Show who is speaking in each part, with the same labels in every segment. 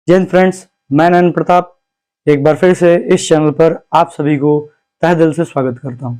Speaker 1: जय हिंद फ्रेंड्स, मैं नयन प्रताप एक बार फिर से इस चैनल पर आप सभी को तहे दिल से स्वागत करता हूं।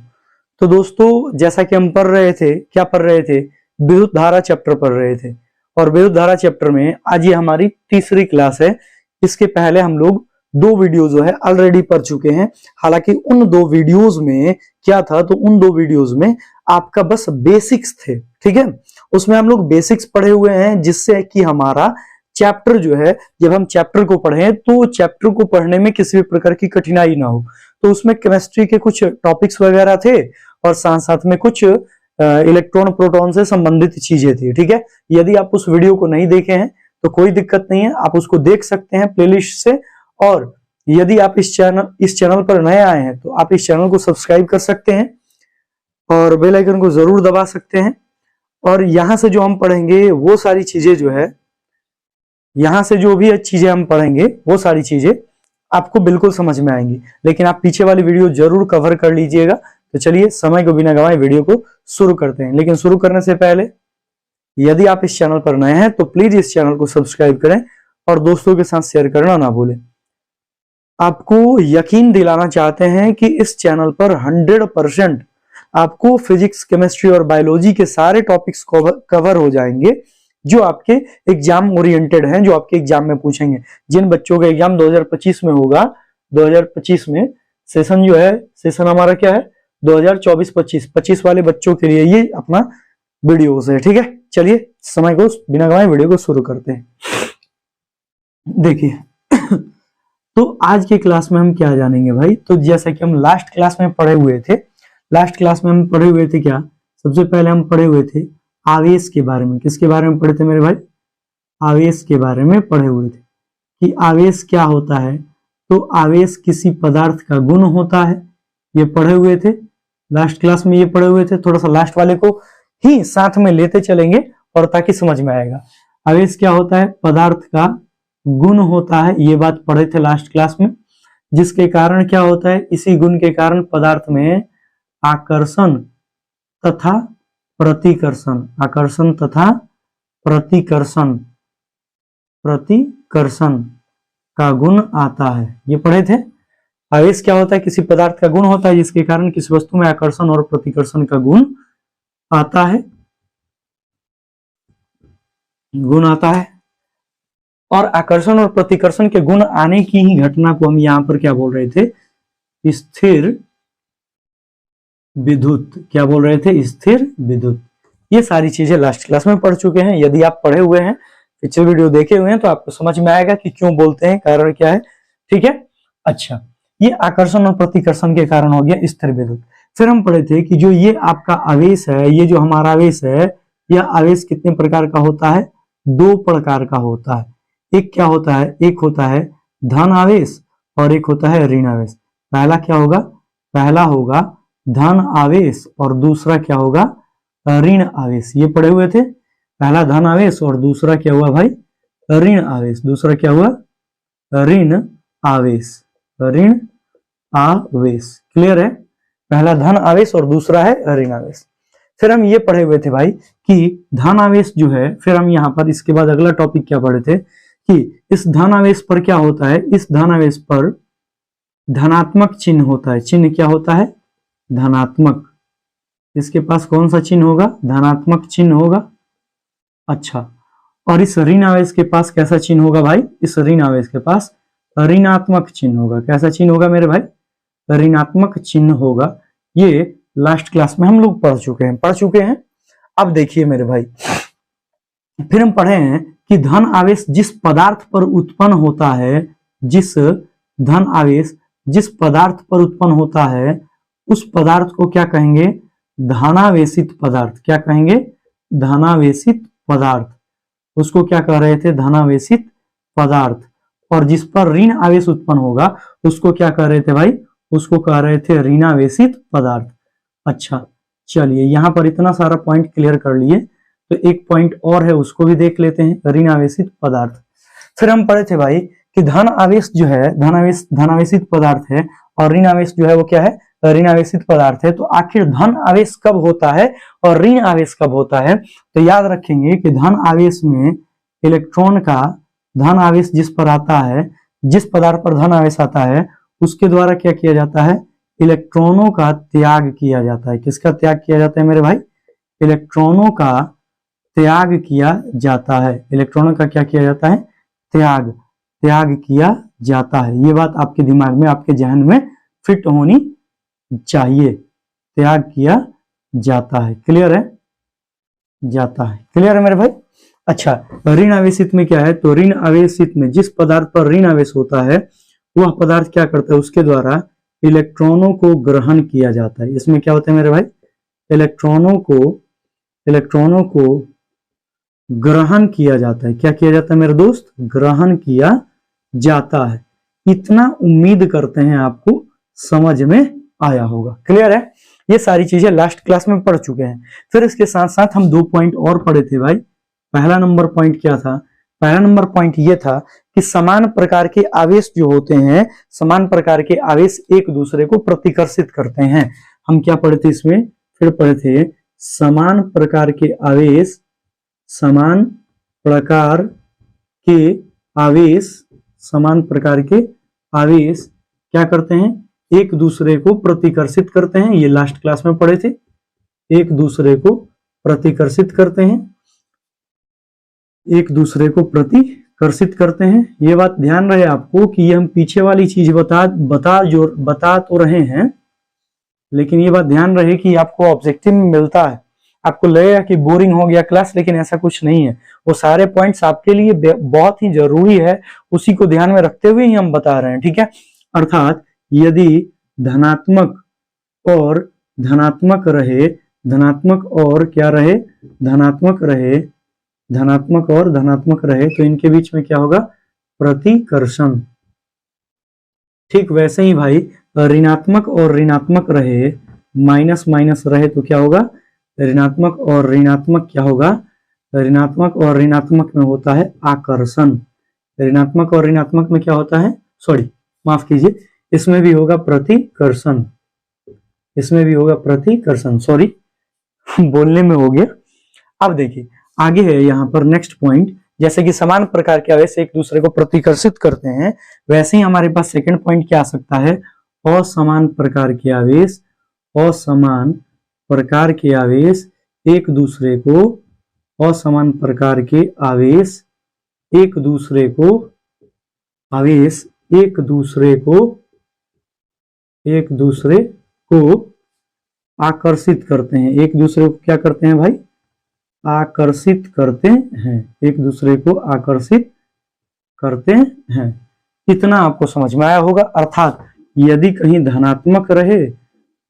Speaker 1: तो दोस्तों, जैसा कि हम पढ़ रहे थे, क्या पढ़ रहे थे? विद्युत धारा चैप्टर पढ़ रहे थे। और विद्युत धारा चैप्टर में आज ये हमारी तीसरी क्लास है। इसके पहले हम लोग दो वीडियो जो है ऑलरेडी पढ़ चुके हैं। हालांकि उन दो वीडियोज में क्या था, तो उन दो वीडियोज में आपका बस बेसिक्स थे, ठीक है। उसमें हम लोग बेसिक्स पढ़े हुए हैं, जिससे कि हमारा चैप्टर जो है, जब हम चैप्टर को पढ़ें तो चैप्टर को पढ़ने में किसी भी प्रकार की कठिनाई ना हो। तो उसमें केमिस्ट्री के कुछ टॉपिक्स वगैरह थे और साथ साथ में कुछ इलेक्ट्रॉन प्रोटॉन से संबंधित चीजें थी, ठीक है। यदि आप उस वीडियो को नहीं देखे हैं तो कोई दिक्कत नहीं है, आप उसको देख सकते हैं प्लेलिस्ट से। और यदि आप इस चैनल पर नए आए हैं तो आप इस चैनल को सब्सक्राइब कर सकते हैं और बेल आइकन को जरूर दबा सकते हैं। और यहां से जो हम पढ़ेंगे वो सारी चीजें जो है, यहां से जो भी चीजें हम पढ़ेंगे वो सारी चीजें आपको बिल्कुल समझ में आएंगी। लेकिन आप पीछे वाली वीडियो जरूर कवर कर लीजिएगा। तो चलिए समय को बिना गंवाए वीडियो को शुरू करते हैं। लेकिन शुरू करने से पहले यदि आप इस चैनल पर नए हैं तो प्लीज इस चैनल को सब्सक्राइब करें और दोस्तों के साथ शेयर करना ना भूलें। आपको यकीन दिलाना चाहते हैं कि इस चैनल पर 100% आपको फिजिक्स, केमिस्ट्री और बायोलॉजी के सारे टॉपिक्स कवर हो जाएंगे जो आपके एग्जाम ओरिएंटेड हैं, जो आपके एग्जाम में पूछेंगे। जिन बच्चों का एग्जाम 2025 में होगा, 2025 में सेशन जो है, सेशन हमारा क्या है 2024-25 वाले बच्चों के लिए ये अपना वीडियोस है, ठीक है। चलिए समय को बिना गंवाए वीडियो को शुरू करते हैं। देखिए तो आज की क्लास में हम क्या जानेंगे भाई? तो जैसा कि हम लास्ट क्लास में पढ़े हुए थे, लास्ट क्लास में हम पढ़े हुए थे क्या? सबसे पहले हम पढ़े हुए थे आवेश के बारे में। किसके बारे में पढ़े थे मेरे भाई? आवेश के बारे में पढ़े हुए थे कि आवेश क्या होता है। तो आवेश किसी पदार्थ का गुण होता है, ये पढ़े हुए थे लास्ट क्लास में, ये पढ़े हुए थे। थोड़ा सा लास्ट वाले को ही साथ में लेते चलेंगे और ताकि समझ में आएगा। आवेश क्या होता है? पदार्थ का गुण होता है, ये बात पढ़े थे लास्ट क्लास में। जिसके कारण क्या होता है? इसी गुण के कारण पदार्थ में आकर्षण तथा प्रतिकर्षण, आकर्षण तथा प्रतिकर्षण, प्रतिकर्षण का गुण आता है, ये पढ़े थे। आवेश क्या होता है? किसी पदार्थ का गुण होता है जिसके कारण किसी वस्तु में आकर्षण और प्रतिकर्षण का गुण आता है, गुण आता है। और आकर्षण और प्रतिकर्षण के गुण आने की ही घटना को हम यहां पर क्या बोल रहे थे? स्थिर विद्युत। क्या बोल रहे थे? स्थिर विद्युत। ये सारी चीजें लास्ट क्लास में पढ़ चुके हैं। यदि आप पढ़े हुए हैं, पिछले वीडियो देखे हुए हैं, तो आपको समझ में आएगा कि क्यों बोलते हैं, कारण क्या है, ठीक है। अच्छा, ये आकर्षण और प्रतिकर्षण के कारण हो गया स्थिर विद्युत। फिर हम पढ़े थे कि जो ये आपका आवेश है, ये जो हमारा आवेश है, यह आवेश कितने प्रकार का होता है? दो प्रकार का होता है। एक क्या होता है? एक होता है धन आवेश और एक होता है ऋण आवेश। पहला क्या होगा? पहला होगा धन आवेश और दूसरा क्या होगा? ऋण आवेश। ये पढ़े हुए थे। पहला धन आवेश और दूसरा क्या हुआ भाई? ऋण आवेश। दूसरा क्या हुआ? ऋण आवेश, ऋण आवेश। क्लियर है? पहला धन आवेश और दूसरा है ऋण आवेश। फिर हम ये पढ़े हुए थे भाई कि धन आवेश जो है, फिर हम यहाँ पर इसके बाद अगला टॉपिक क्या पढ़े थे कि इस धन आवेश पर क्या होता है? इस धन आवेश पर धनात्मक चिन्ह होता है। चिन्ह क्या होता है? धनात्मक। इसके पास कौन सा चिन्ह होगा? धनात्मक चिन्ह होगा। अच्छा, और इस ऋण आवेश के पास कैसा चिन्ह होगा भाई? इस ऋण आवेश के पास ऋणात्मक चिन्ह होगा। कैसा चिन्ह होगा मेरे भाई? ऋणात्मक चिन्ह होगा। ये लास्ट क्लास में हम लोग पढ़ चुके हैं। अब देखिए मेरे भाई, फिर हम पढ़े हैं कि धन आवेश जिस पदार्थ पर उत्पन्न होता है, जिस धन आवेश जिस पदार्थ पर उत्पन्न होता है, उस पदार्थ को क्या कहेंगे? धनावेशित पदार्थ। क्या कहेंगे? धनावेशित पदार्थ। उसको क्या कह रहे थे? धनावेशित पदार्थ। और जिस पर ऋण आवेश उत्पन्न होगा उसको क्या कह रहे थे भाई? उसको कह रहे थे ऋणावेशित पदार्थ। अच्छा, चलिए यहां पर इतना सारा पॉइंट क्लियर कर लिए, तो एक पॉइंट और है, उसको भी देख लेते हैं, ऋणावेशित पदार्थ। फिर हम पढ़े थे भाई कि धन आवेश जो है, धनावेशित पदार्थ है और ऋण आवेश जो है वो क्या है? ऋण आवेशित पदार्थ है। तो आखिर धन आवेश कब होता है और ऋण आवेश कब होता है? तो याद रखेंगे कि धन आवेश में इलेक्ट्रॉन का धन आवेश जिस पर आता है, जिस पदार्थ पर धन आवेश आता है उसके द्वारा क्या किया जाता है, इलेक्ट्रॉनों का त्याग किया जाता है। किसका त्याग किया जाता है मेरे भाई, इलेक्ट्रॉनों का त्याग किया जाता है। इलेक्ट्रॉनों का क्या किया जाता है, त्याग किया जाता है। ये बात आपके दिमाग में, आपके जहन में फिट होनी चाहिए। त्याग किया जाता है, क्लियर है, जाता है, क्लियर है मेरे भाई। अच्छा, ऋण आवेशित में क्या है, तो ऋण आवेशित में जिस पदार्थ पर ऋण आवेश होता है वह पदार्थ क्या करता है, उसके द्वारा इलेक्ट्रॉनों को ग्रहण किया जाता है। इसमें क्या होता है मेरे भाई, इलेक्ट्रॉनों को ग्रहण किया जाता है। क्या किया जाता है मेरे दोस्त, ग्रहण किया जाता है। इतना उम्मीद करते हैं आपको समझ में आया होगा, क्लियर है। ये सारी चीजें लास्ट क्लास में पढ़ चुके हैं। फिर इसके साथ साथ हम 2 पॉइंट और पढ़े थे भाई। पहला नंबर पॉइंट क्या था, पहला नंबर पॉइंट ये था कि समान प्रकार के आवेश जो होते हैं, समान प्रकार के आवेश एक दूसरे को प्रतिकर्षित करते हैं। हम क्या पढ़े थे इसमें, फिर पढ़े थे समान प्रकार के आवेश, समान प्रकार के आवेश, समान प्रकार के आवेश क्या करते हैं, एक दूसरे को प्रतिकर्षित करते हैं। ये लास्ट क्लास में पढ़े थे, एक दूसरे को प्रतिकर्षित करते हैं, एक दूसरे को प्रतिकर्षित करते हैं। ये बात ध्यान रहे आपको कि ये हम पीछे वाली चीज बता तो रहे हैं, लेकिन ये बात ध्यान रहे कि आपको ऑब्जेक्टिव में मिलता है। आपको लगेगा कि बोरिंग हो गया क्लास, लेकिन ऐसा कुछ नहीं है। वो सारे पॉइंट्स आपके लिए बहुत ही जरूरी है, उसी को ध्यान में रखते हुए ही हम बता रहे हैं, ठीक है। अर्थात यदि धनात्मक और धनात्मक रहे, धनात्मक और क्या रहे, धनात्मक रहे, धनात्मक और धनात्मक रहे, तो इनके बीच में क्या होगा, प्रतिकर्षण। ठीक वैसे ही भाई ऋणात्मक और ऋणात्मक रहे, माइनस माइनस रहे, तो क्या होगा, ऋणात्मक और ऋणात्मक क्या होगा, ऋणात्मक और ऋणात्मक में होता है आकर्षण। ऋणात्मक और ऋणात्मक में क्या होता है, सॉरी माफ कीजिए, इसमें भी होगा प्रतिकर्षण, इसमें भी होगा प्रतिकर्षण, सॉरी बोलने में हो गया। अब देखिए आगे है यहाँ पर नेक्स्ट पॉइंट, जैसे कि समान प्रकार के आवेश एक दूसरे को प्रतिकर्षित करते हैं, वैसे ही हमारे पास सेकंड पॉइंट क्या आ सकता है, असमान प्रकार के आवेश, असमान प्रकार के आवेश एक दूसरे को, असमान प्रकार के आवेश एक दूसरे को, आवेश एक दूसरे को आकर्षित करते हैं। एक दूसरे को क्या करते हैं भाई, आकर्षित करते हैं, एक दूसरे को आकर्षित करते हैं। इतना आपको समझ में आया होगा। अर्थात यदि कहीं धनात्मक रहे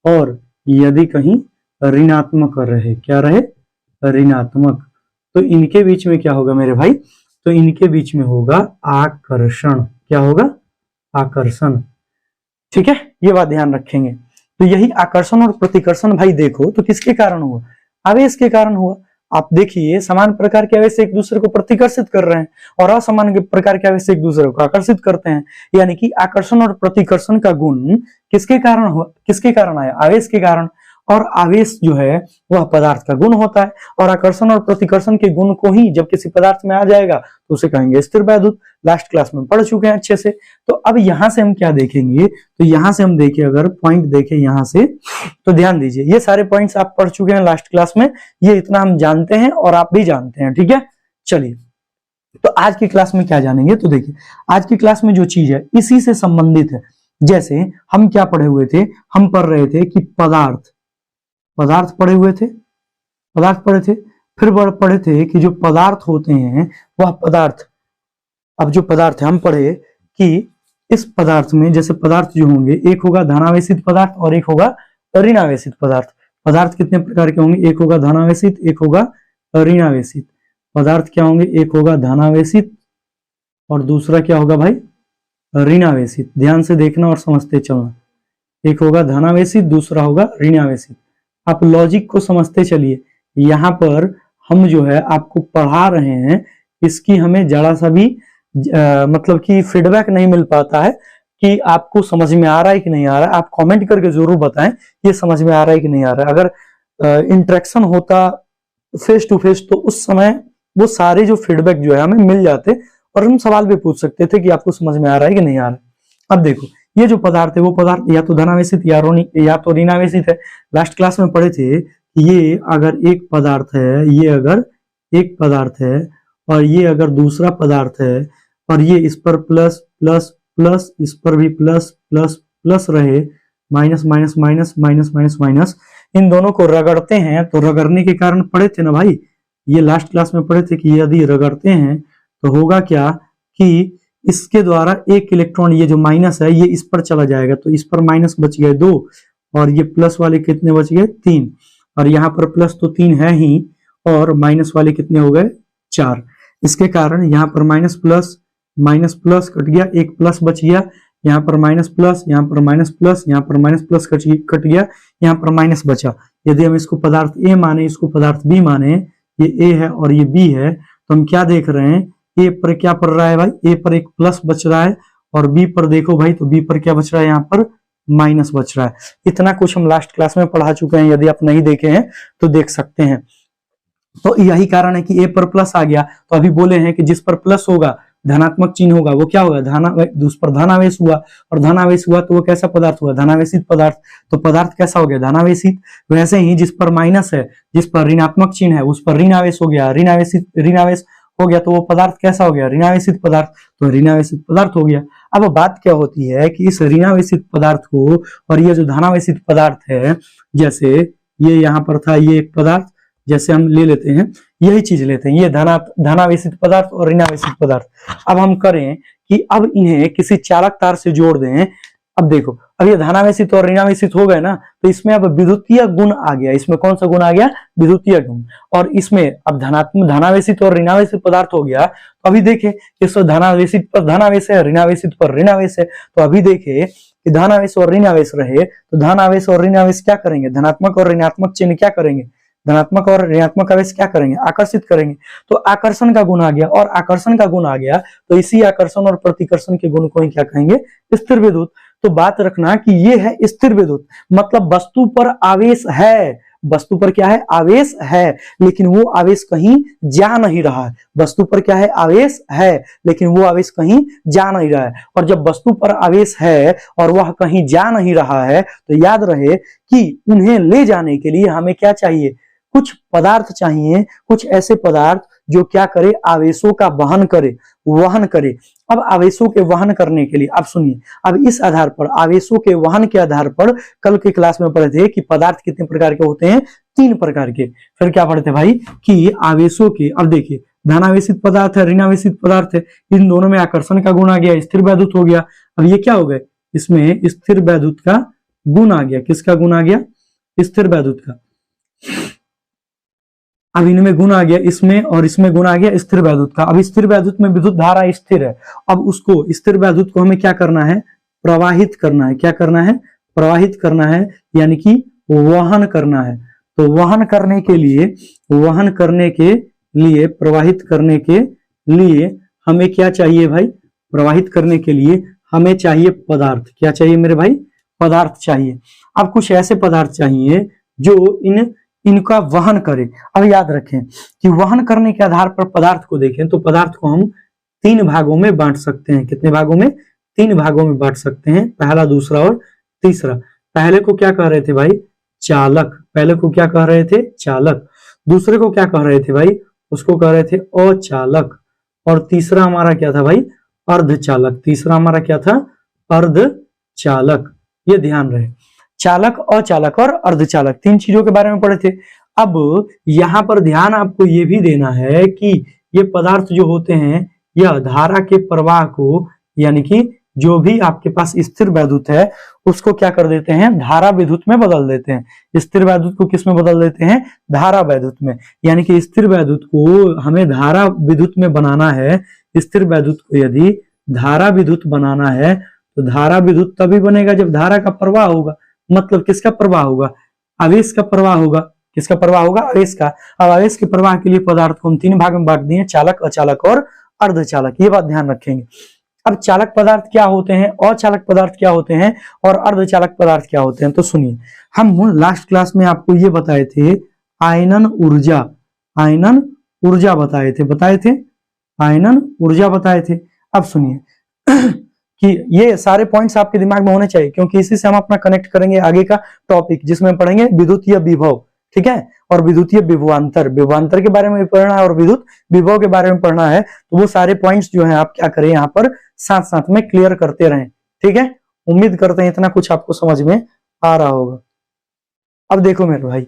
Speaker 1: और यदि कहीं ऋणात्मक रहे, क्या रहे, ऋणात्मक, तो इनके बीच में क्या होगा मेरे भाई, तो इनके बीच में होगा आकर्षण। क्या होगा, आकर्षण, ठीक है। ये बात ध्यान रखेंगे। तो यही आकर्षण और प्रतिकर्षण भाई देखो तो किसके कारण हुआ, आवेश के कारण हुआ। आप देखिए समान प्रकार के आवेश एक दूसरे को प्रतिकर्षित कर रहे हैं और असमान प्रकार के आवेश एक दूसरे को आकर्षित करते हैं। यानी कि आकर्षण और प्रतिकर्षण का गुण किसके कारण हुआ, किसके कारण आया, आवेश के कारण। और आवेश जो है वह पदार्थ का गुण होता है, और आकर्षण और प्रतिकर्षण के गुण को ही जब किसी पदार्थ में आ जाएगा तो उसे कहेंगे स्थिर वैद्युत। लास्ट क्लास में पढ़ चुके हैं अच्छे से। तो अब यहां से हम क्या देखेंगे, तो यहां से हम देखें, अगर पॉइंट देखें यहां से, तो ध्यान दीजिए ये सारे पॉइंट्स आप पढ़ चुके हैं लास्ट क्लास में, ये इतना हम जानते हैं और आप भी जानते हैं, ठीक है। चलिए तो आज की क्लास में क्या जानेंगे, तो देखिए आज की क्लास में जो चीज है इसी से संबंधित है। जैसे हम क्या पढ़े हुए थे, हम पढ़ रहे थे कि पदार्थ पढ़े हुए थे, पदार्थ पढ़े थे, फिर पढ़े थे कि जो पदार्थ होते हैं वह पदार्थ, अब जो पदार्थ है हम पढ़े कि इस पदार्थ में जैसे पदार्थ जो होंगे, एक होगा धनावेशित पदार्थ और एक होगा ऋणावेशित पदार्थ। पदार्थ कितने प्रकार के होंगे, एक होगा धनावेशित, एक होगा ऋणावेशित। पदार्थ क्या होंगे, एक होगा धनावेशित और दूसरा क्या होगा भाई, ऋणावेशित। ध्यान से देखना और समझते चलना, एक होगा धनावेशित, दूसरा होगा ऋणावेशित। आप लॉजिक को समझते चलिए। यहाँ पर हम जो है आपको पढ़ा रहे हैं, इसकी हमें जरा सा भी मतलब कि फीडबैक नहीं मिल पाता है कि आपको समझ में आ रहा है कि नहीं आ रहा है। आप कमेंट करके जरूर बताएं ये समझ में आ रहा है कि नहीं आ रहा है। अगर इंटरेक्शन होता फेस टू फेस तो उस समय वो सारे जो फीडबैक जो है हमें मिल जाते और हम सवाल भी पूछ सकते थे कि आपको समझ में आ रहा है कि नहीं आ रहा है। अब देखो ये जो पदार्थ है वो पदार्थ या तो धनावेशित या तो ऋणावेशित है। लास्ट क्लास में पढ़े थे ये अगर एक पदार्थ है, ये अगर एक पदार्थ है और ये अगर दूसरा पदार्थ है और ये इस पर प्लस प्लस प्लस, इस पर भी प्लस प्लस प्लस रहे, minus minus minus minus minus minus, इन दोनों को रगड़ते हैं तो रगड़ने के कारण पढ़े थे ना भाई, ये लास्ट क्लास में पढ़े थे कि यदि रगड़ते हैं तो होगा क्या कि इसके द्वारा एक इलेक्ट्रॉन, ये जो माइनस है ये इस पर चला जाएगा, तो इस पर माइनस बच गए 2 और ये प्लस वाले कितने बच गए 3, और यहाँ पर प्लस तो 3 है ही और माइनस वाले कितने हो गए 4। इसके कारण यहाँ पर माइनस प्लस कट गया, एक प्लस बच गया, यहाँ पर माइनस प्लस, यहाँ पर माइनस प्लस, यहाँ पर माइनस प्लस कट गया, यहाँ पर माइनस बचा। यदि हम इसको पदार्थ ए माने, इसको पदार्थ बी माने, ये ए है और ये बी है, तो हम क्या देख रहे हैं, ए पर क्या पड़ रहा है भाई, ए पर एक प्लस बच रहा है और बी पर देखो भाई, तो बी पर क्या बच रहा है, यहाँ पर माइनस बच रहा है। इतना कुछ हम लास्ट क्लास में पढ़ा चुके हैं, यदि आप नहीं देखे हैं तो देख सकते हैं। तो यही कारण है कि ए पर प्लस आ गया, तो अभी बोले हैं कि जिस पर प्लस होगा, धनात्मक चिन्ह होगा, वो क्या होगा, उस पर धनावेश हुआ, और धनावेश हुआ तो वो कैसा पदार्थ हुआ, धनावेशित पदार्थ। तो पदार्थ कैसा हो गया, धनावेशित। वैसे ही जिस पर माइनस है, जिस पर ऋणात्मक चिन्ह है, उस पर ऋणावेश हो गया, ऋणावेश हो गया, तो वो पदार्थ कैसा हो गया, ऋणावेशित पदार्थ, तो ऋणावेशित पदार्थ हो गया। अब बात क्या होती है कि इस ऋणावेशित पदार्थ को और ये जो धनावेशित पदार्थ है, जैसे ये यहाँ पर था, ये एक पदार्थ, जैसे हम ले लेते हैं, यही चीज लेते हैं, ये धनावेशित पदार्थ और ऋणावेशित पदार्थ। अब हम करें कि अब इन्हें किसी चालक तार से जोड़ दें। अब देखो, अब ये धनावेशित और ऋणावेशित हो गए ना, तो इसमें अब विद्युतीय गुण आ गया। इसमें कौन सा गुण आ गया, विद्युतीय गुण। और इसमें अब धनावेशित और ऋणावेशित पदार्थ हो गया। तो अभी देखे इस धनावेशित पर धनावेश है, ऋणावेशित पर ऋणावेश है, तो अभी देखे कि धनावेश और ऋणावेश रहे, तो धनावेश और ऋणावेश क्या करेंगे, धनात्मक और ऋणात्मक चिन्ह क्या करेंगे, धनात्मक और ऋणात्मक आवेश क्या करेंगे, आकर्षित करेंगे। तो आकर्षण का गुण आ गया, और आकर्षण का गुण आ गया तो इसी आकर्षण और प्रतिकर्षण के गुण को ही क्या कहेंगे, स्थिर विद्युत। तो बात रखना कि ये है स्थिर विद्युत, मतलब वस्तु पर आवेश है, वस्तु पर क्या है, आवेश है, लेकिन वो आवेश कहीं जा नहीं रहा है। वस्तु पर क्या है, आवेश है, लेकिन वो आवेश कहीं जा नहीं रहा है। और जब वस्तु पर आवेश है और वह कहीं जा नहीं रहा है, तो याद रहे कि उन्हें ले जाने के लिए हमें क्या चाहिए, कुछ पदार्थ चाहिए, कुछ ऐसे पदार्थ जो क्या करे, आवेशों का वहन करे। अब आवेशों के वहन करने के लिए, अब सुनिए, अब इस आधार पर, आवेशों के वहन के आधार पर, कल के क्लास में पढ़े थे कि पदार्थ कितने प्रकार के होते हैं, 3 प्रकार के। फिर क्या पढ़े थे भाई कि आवेशों के, अब देखिए धनावेशित पदार्थ है, ऋणावेशित पदार्थ है, इन दोनों में आकर्षण का गुण आ गया, स्थिर वैद्युत हो गया। अब ये क्या हो गए, इसमें स्थिर वैद्युत का गुण आ गया। किसका गुण आ गया, स्थिर वैद्युत का। अब इनमें गुण आ गया, इसमें और इसमें गुण आ गया स्थिर वैद्युत का। अब स्थिर वैद्युत में विद्युत धारा स्थिर है। अब उसको, स्थिर वैद्युत को हमें क्या करना है, प्रवाहित करना है। क्या करना है, प्रवाहित करना है, यानी कि वहन करना है। तो वहन करने के लिए, प्रवाहित करने के लिए हमें क्या चाहिए भाई, प्रवाहित करने के लिए हमें चाहिए पदार्थ। क्या चाहिए मेरे भाई, पदार्थ चाहिए। अब कुछ ऐसे पदार्थ चाहिए जो इनका वहन करे। अब याद रखें कि वहन करने के आधार पर पदार्थ को देखें तो पदार्थ को हम 3 भागों में बांट सकते हैं। कितने भागों में, 3 भागों में बांट सकते हैं, पहला, दूसरा और तीसरा। पहले को क्या कह रहे थे भाई, चालक। पहले को क्या कह रहे थे, चालक। दूसरे को क्या कह रहे थे भाई, उसको कह रहे थे अचालक। और तीसरा हमारा क्या था भाई, अर्धचालक। तीसरा हमारा क्या था, अर्धचालक। ये ध्यान रहे, चालक, अचालक और अर्धचालक, 3 चीजों के बारे में पढ़े थे। अब यहां पर ध्यान आपको यह भी देना है कि ये पदार्थ जो होते हैं, यह धारा के प्रवाह को, यानी कि जो भी आपके पास स्थिर वैद्युत है उसको क्या कर देते हैं, धारा विद्युत में बदल देते हैं। स्थिर वैद्युत को किस में बदल देते हैं, धारा वैद्युत में। यानी कि स्थिर वैद्युत को हमें धारा विद्युत में बनाना है। स्थिर वैद्युत को यदि धारा विद्युत बनाना है तो धारा विद्युत तभी बनेगा जब धारा का प्रवाह होगा। मतलब किसका प्रवाह होगा, आवेश का प्रवाह होगा। किसका प्रवाह होगा, आवेश का। अब आवेश के प्रवाह के लिए पदार्थ को हम 3 भाग में बांट दिए, चालक, अचालक और अर्धचालक। ये बात ध्यान रखेंगे। अब चालक पदार्थ क्या होते हैं, अचालक पदार्थ क्या होते हैं और अर्धचालक पदार्थ क्या होते हैं, तो सुनिए। हम लास्ट क्लास में आपको ये बताए थे, आयनन ऊर्जा बताए थे। आयनन ऊर्जा बताए थे। अब सुनिए कि ये सारे पॉइंट्स आपके दिमाग में होने चाहिए, क्योंकि इसी से हम अपना कनेक्ट करेंगे आगे का टॉपिक, जिसमें पढ़ेंगे विद्युतीय विभव, ठीक है, और विद्युतीय विभवांतर, विभवांतर के बारे में भी पढ़ना है और विद्युत विभव के बारे में पढ़ना है। तो वो सारे पॉइंट्स जो है आप क्या करें यहाँ पर साथ साथ में क्लियर करते रहें, ठीक है। उम्मीद करते हैं इतना कुछ आपको समझ में आ रहा होगा। अब देखो मेरे भाई,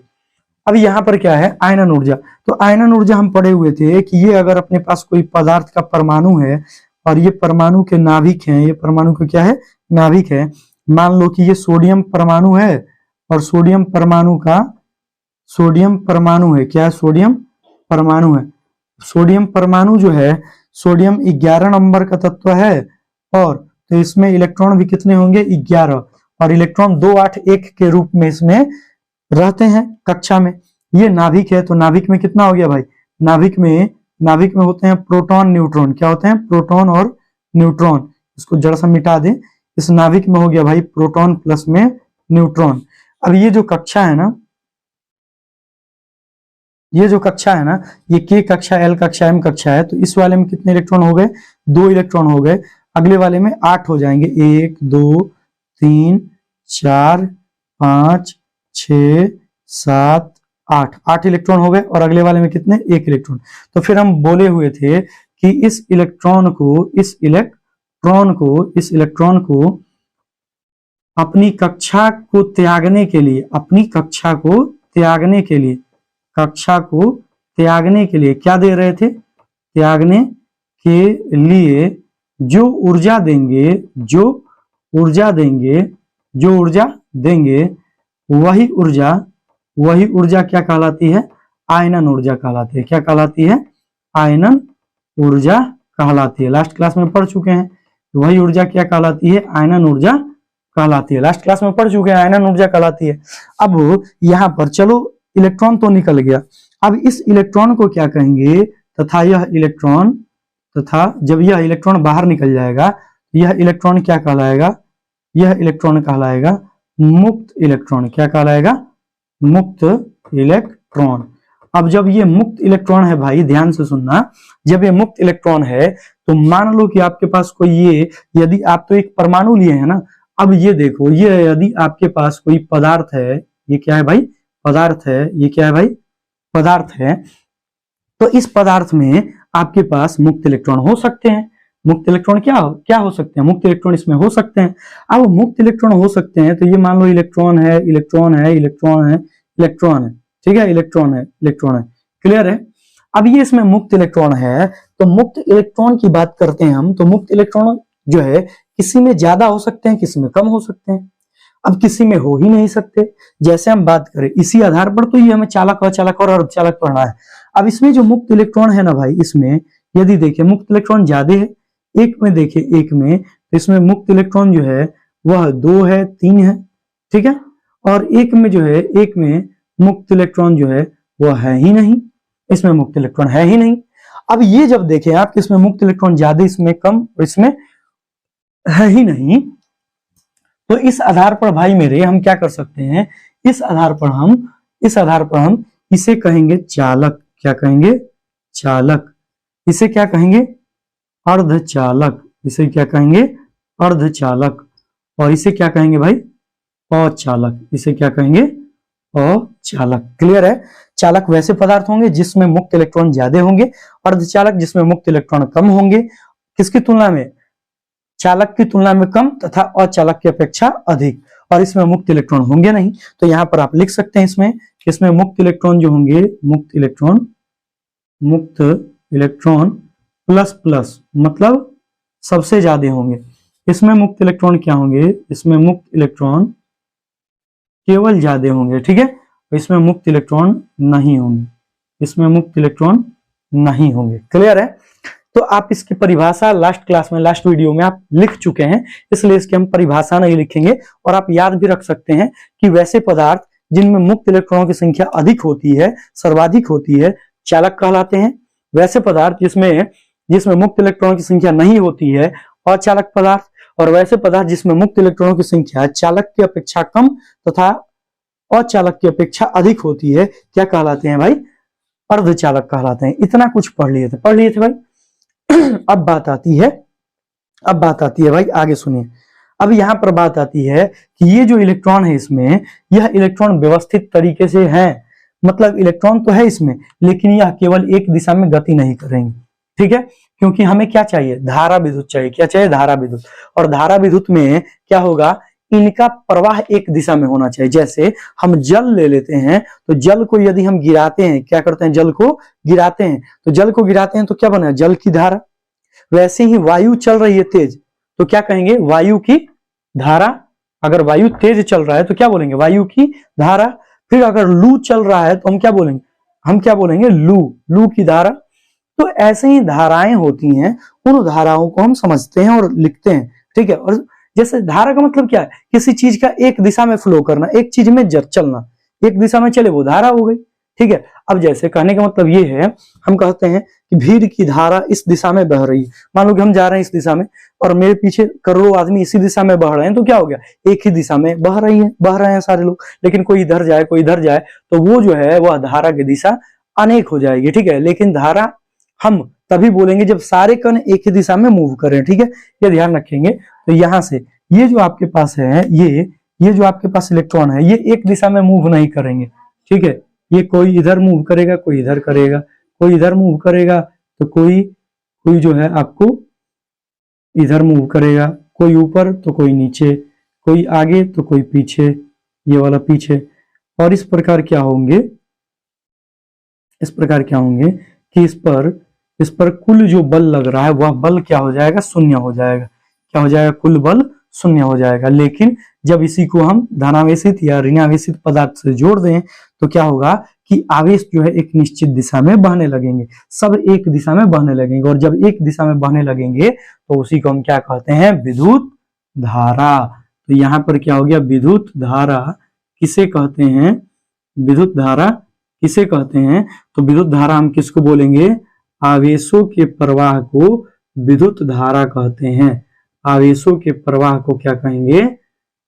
Speaker 1: अब यहाँ पर क्या है, आयनन ऊर्जा। तो आयनन ऊर्जा हम पढ़े हुए थे कि ये अगर अपने पास कोई पदार्थ का परमाणु है और ये परमाणु के नाभिक हैं, ये परमाणु के क्या है, नाभिक है। मान लो कि ये सोडियम परमाणु है और सोडियम परमाणु का, सोडियम परमाणु है, क्या है, सोडियम परमाणु है। सोडियम परमाणु जो है, सोडियम 11 नंबर का तत्व है, और तो इसमें इलेक्ट्रॉन भी कितने होंगे, 11, और इलेक्ट्रॉन 2 8 1 के रूप में इसमें रहते हैं कक्षा में। ये नाभिक है, तो नाभिक में कितना हो गया भाई, नाभिक में होते हैं प्रोटॉन न्यूट्रॉन, क्या होते हैं, प्रोटॉन और न्यूट्रॉन। इसको जरा सा मिटा दें, इस नाभिक में हो गया भाई प्रोटॉन प्लस में न्यूट्रॉन। अब ये जो कक्षा है ना, ये जो कक्षा है ना, ये के कक्षा, एल कक्षा, एम कक्षा है, तो इस वाले में कितने इलेक्ट्रॉन हो गए, 2 इलेक्ट्रॉन हो गए। अगले वाले में 8 हो जाएंगे, 1 2 3 4 5 6 7 8, 8 इलेक्ट्रॉन हो गए, और अगले वाले में कितने, 1 इलेक्ट्रॉन। तो फिर हम बोले हुए थे कि इस इलेक्ट्रॉन को अपनी कक्षा को त्यागने के लिए, अपनी कक्षा को त्यागने के लिए, कक्षा को त्यागने के लिए क्या दे रहे थे, त्यागने के लिए जो ऊर्जा देंगे, जो ऊर्जा देंगे, वही ऊर्जा क्या कहलाती है, आयनन ऊर्जा कहलाती है। क्या कहलाती है, आयनन ऊर्जा कहलाती है। लास्ट क्लास में पढ़ चुके हैं, वही ऊर्जा क्या कहलाती है, आयनन ऊर्जा कहलाती है। लास्ट क्लास में पढ़ चुके हैं, आयनन ऊर्जा कहलाती है। अब यहाँ पर चलो, इलेक्ट्रॉन तो निकल गया, अब इस इलेक्ट्रॉन को क्या कहेंगे, तथा यह इलेक्ट्रॉन, तथा जब यह इलेक्ट्रॉन बाहर निकल जाएगा, यह इलेक्ट्रॉन क्या कहलाएगा, यह इलेक्ट्रॉन कहलाएगा मुक्त इलेक्ट्रॉन। क्या कहलाएगा, मुक्त इलेक्ट्रॉन। अब जब ये मुक्त इलेक्ट्रॉन है भाई, ध्यान से सुनना, जब ये मुक्त इलेक्ट्रॉन है तो मान लो कि आपके पास कोई ये, यदि आप तो एक परमाणु लिए हैं ना, अब ये देखो, ये यदि आपके पास कोई पदार्थ है, ये क्या है भाई, पदार्थ है, ये क्या है भाई, पदार्थ है, तो इस पदार्थ में आपके पास मुक्त इलेक्ट्रॉन हो सकते हैं। मुक्त इलेक्ट्रॉन क्या हो सकते हैं, मुक्त इलेक्ट्रॉन इसमें हो सकते हैं। अब मुक्त इलेक्ट्रॉन हो सकते हैं, तो ये मान लो इलेक्ट्रॉन है, इलेक्ट्रॉन है, इलेक्ट्रॉन है, इलेक्ट्रॉन है, ठीक है, इलेक्ट्रॉन है, इलेक्ट्रॉन है, क्लियर है। अब ये इसमें मुक्त इलेक्ट्रॉन है, तो मुक्त इलेक्ट्रॉन की बात करते हैं हम, तो मुक्त इलेक्ट्रॉन जो है किसी में ज्यादा हो सकते हैं, किसी में कम हो सकते हैं। अब किसी में हो ही नहीं सकते, जैसे हम बात करें इसी आधार पर, तो ये हमें चालक, अचालक और अर्धचालक पढ़ना है। अब इसमें जो मुक्त इलेक्ट्रॉन है ना भाई, इसमें यदि देखें मुक्त इलेक्ट्रॉन ज्यादा है, एक में देखें, एक में, तो इसमें मुक्त इलेक्ट्रॉन जो है वह 2 है, 3 है, ठीक है, और एक में जो है, एक में मुक्त इलेक्ट्रॉन जो है वह है ही नहीं, इसमें मुक्त इलेक्ट्रॉन है ही नहीं। अब ये जब देखें आप, इसमें मुक्त इलेक्ट्रॉन ज्यादा, इसमें कम, इसमें है ही नहीं, तो इस आधार पर भाई मेरे हम क्या कर सकते हैं, इस आधार पर हम इसे कहेंगे चालक। क्या कहेंगे, चालक। इसे क्या कहेंगे, अर्धचालक। इसे क्या कहेंगे, अर्धचालक। और इसे क्या कहेंगे भाई, अचालक। इसे क्या कहेंगे, अचालक। क्लियर है। चालक वैसे पदार्थ होंगे जिसमें मुक्त इलेक्ट्रॉन ज्यादा होंगे, अर्धचालक जिसमें मुक्त इलेक्ट्रॉन कम होंगे। किसकी तुलना में, चालक की तुलना में कम, तथा अचालक की अपेक्षा अधिक, और इसमें मुक्त इलेक्ट्रॉन होंगे नहीं। तो यहां पर आप लिख सकते हैं इसमें मुक्त इलेक्ट्रॉन जो होंगे, मुक्त इलेक्ट्रॉन प्लस प्लस, मतलब सबसे ज्यादा होंगे। इसमें मुक्त इलेक्ट्रॉन क्या होंगे, इसमें मुक्त इलेक्ट्रॉन केवल ज्यादा होंगे, ठीक है। इसमें मुक्त इलेक्ट्रॉन नहीं होंगे, इसमें मुक्त इलेक्ट्रॉन नहीं होंगे। क्लियर है। तो आप इसकी परिभाषा लास्ट क्लास में, लास्ट वीडियो में आप लिख चुके हैं, इसलिए इसकी हम परिभाषा नहीं लिखेंगे। और आप याद भी रख सकते हैं कि वैसे पदार्थ जिनमें मुक्त इलेक्ट्रॉनों की संख्या अधिक होती है, सर्वाधिक होती है, चालक कहलाते हैं। वैसे पदार्थ जिसमें मुक्त इलेक्ट्रॉनों की संख्या नहीं होती है, अचालक पदार्थ। और वैसे पदार्थ जिसमें मुक्त इलेक्ट्रॉनों की संख्या चालक की अपेक्षा कम तथा अचालक की अपेक्षा अधिक होती है, क्या कहलाते हैं भाई, अर्धचालक कहलाते हैं। इतना कुछ पढ़ लिए थे भाई। अब बात आती है भाई, आगे सुनिए। अब यहाँ पर बात आती है कि ये जो इलेक्ट्रॉन है इसमें, यह इलेक्ट्रॉन व्यवस्थित तरीके से है, मतलब इलेक्ट्रॉन तो है इसमें, लेकिन यह केवल एक दिशा में गति नहीं करेंगे, ठीक है, क्योंकि हमें क्या चाहिए, धारा विद्युत चाहिए। क्या चाहिए, धारा विद्युत। और धारा विद्युत में क्या होगा, इनका प्रवाह एक दिशा में होना चाहिए। जैसे हम जल ले लेते हैं, तो जल को यदि हम गिराते हैं, क्या करते हैं, जल को गिराते हैं, तो जल को गिराते हैं तो क्या बना, जल की धारा। वैसे ही वायु चल रही है तेज, तो क्या कहेंगे, वायु की धारा। अगर वायु तेज चल रहा है तो क्या बोलेंगे, वायु की धारा। फिर अगर लू चल रहा है तो हम क्या बोलेंगे, लू की धारा। तो ऐसे ही धाराएं होती हैं, उन धाराओं को हम समझते हैं और लिखते हैं, ठीक है। और जैसे धारा का मतलब क्या है, किसी चीज का एक दिशा में फ्लो करना, एक चीज में चलना, एक दिशा में चले वो धारा हो गई, ठीक है। अब जैसे कहने का मतलब ये है, हम कहते हैं कि भीड़ की धारा इस दिशा में बह रही है। मान लो कि हम जा रहे हैं इस दिशा में और मेरे पीछे करोड़ों आदमी इसी दिशा में बह रहे हैं, तो क्या हो गया, एक ही दिशा में बह रहे हैं सारे लोग। लेकिन कोई इधर जाए कोई इधर जाए, तो वो जो है वह धारा की दिशा अनेक हो जाएगी, ठीक है। लेकिन धारा हम तभी बोलेंगे जब सारे कण एक ही दिशा में मूव करें, ठीक है, ये ध्यान रखेंगे। तो यहां से ये जो आपके पास है, ये जो आपके पास इलेक्ट्रॉन है, ये एक दिशा में मूव नहीं करेंगे, ठीक है। ये कोई इधर मूव करेगा, कोई इधर करेगा, कोई इधर मूव करेगा, तो कोई जो है आपको इधर मूव करेगा, कोई ऊपर तो कोई नीचे, कोई आगे तो कोई पीछे, ये वाला पीछे। और इस प्रकार क्या होंगे कि इस पर कुल जो बल लग रहा है वह बल क्या हो जाएगा, शून्य हो जाएगा। क्या हो जाएगा, कुल बल शून्य हो जाएगा। लेकिन जब इसी को हम धनावेशित या ऋणावेशित पदार्थ से जोड़ दें तो क्या होगा कि आवेश जो है एक निश्चित दिशा में बहने लगेंगे, सब एक दिशा में बहने लगेंगे। और जब एक दिशा में बहने लगेंगे तो उसी को हम क्या कहते हैं, विद्युत धारा। तो यहाँ पर क्या हो गया, विद्युत धारा किसे कहते हैं, विद्युत धारा किसे कहते हैं, तो विद्युत धारा हम किसको बोलेंगे, आवेशों के प्रवाह को विद्युत धारा कहते हैं। आवेशों के प्रवाह को क्या कहेंगे,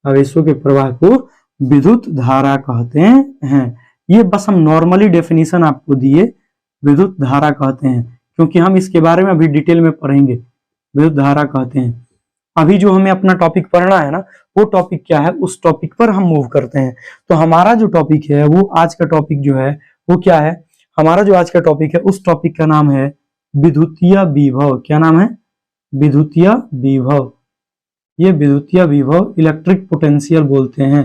Speaker 1: आवेशों के प्रवाह को विद्युत धारा कहते हैं। ये बस हम नॉर्मली डेफिनेशन आपको दिए, विद्युत धारा कहते हैं, क्योंकि हम इसके बारे में अभी डिटेल में पढ़ेंगे। विद्युत धारा कहते हैं। अभी जो हमें अपना टॉपिक पढ़ना है ना, वो टॉपिक क्या है, उस टॉपिक पर हम मूव करते हैं। तो हमारा जो टॉपिक है, वो आज का टॉपिक जो है वो क्या है, हमारा जो आज का टॉपिक है उस टॉपिक का नाम है विद्युतीय विभव। क्या नाम है, विद्युतीय विभव। ये विद्युतीय विभव इलेक्ट्रिक पोटेंशियल बोलते हैं,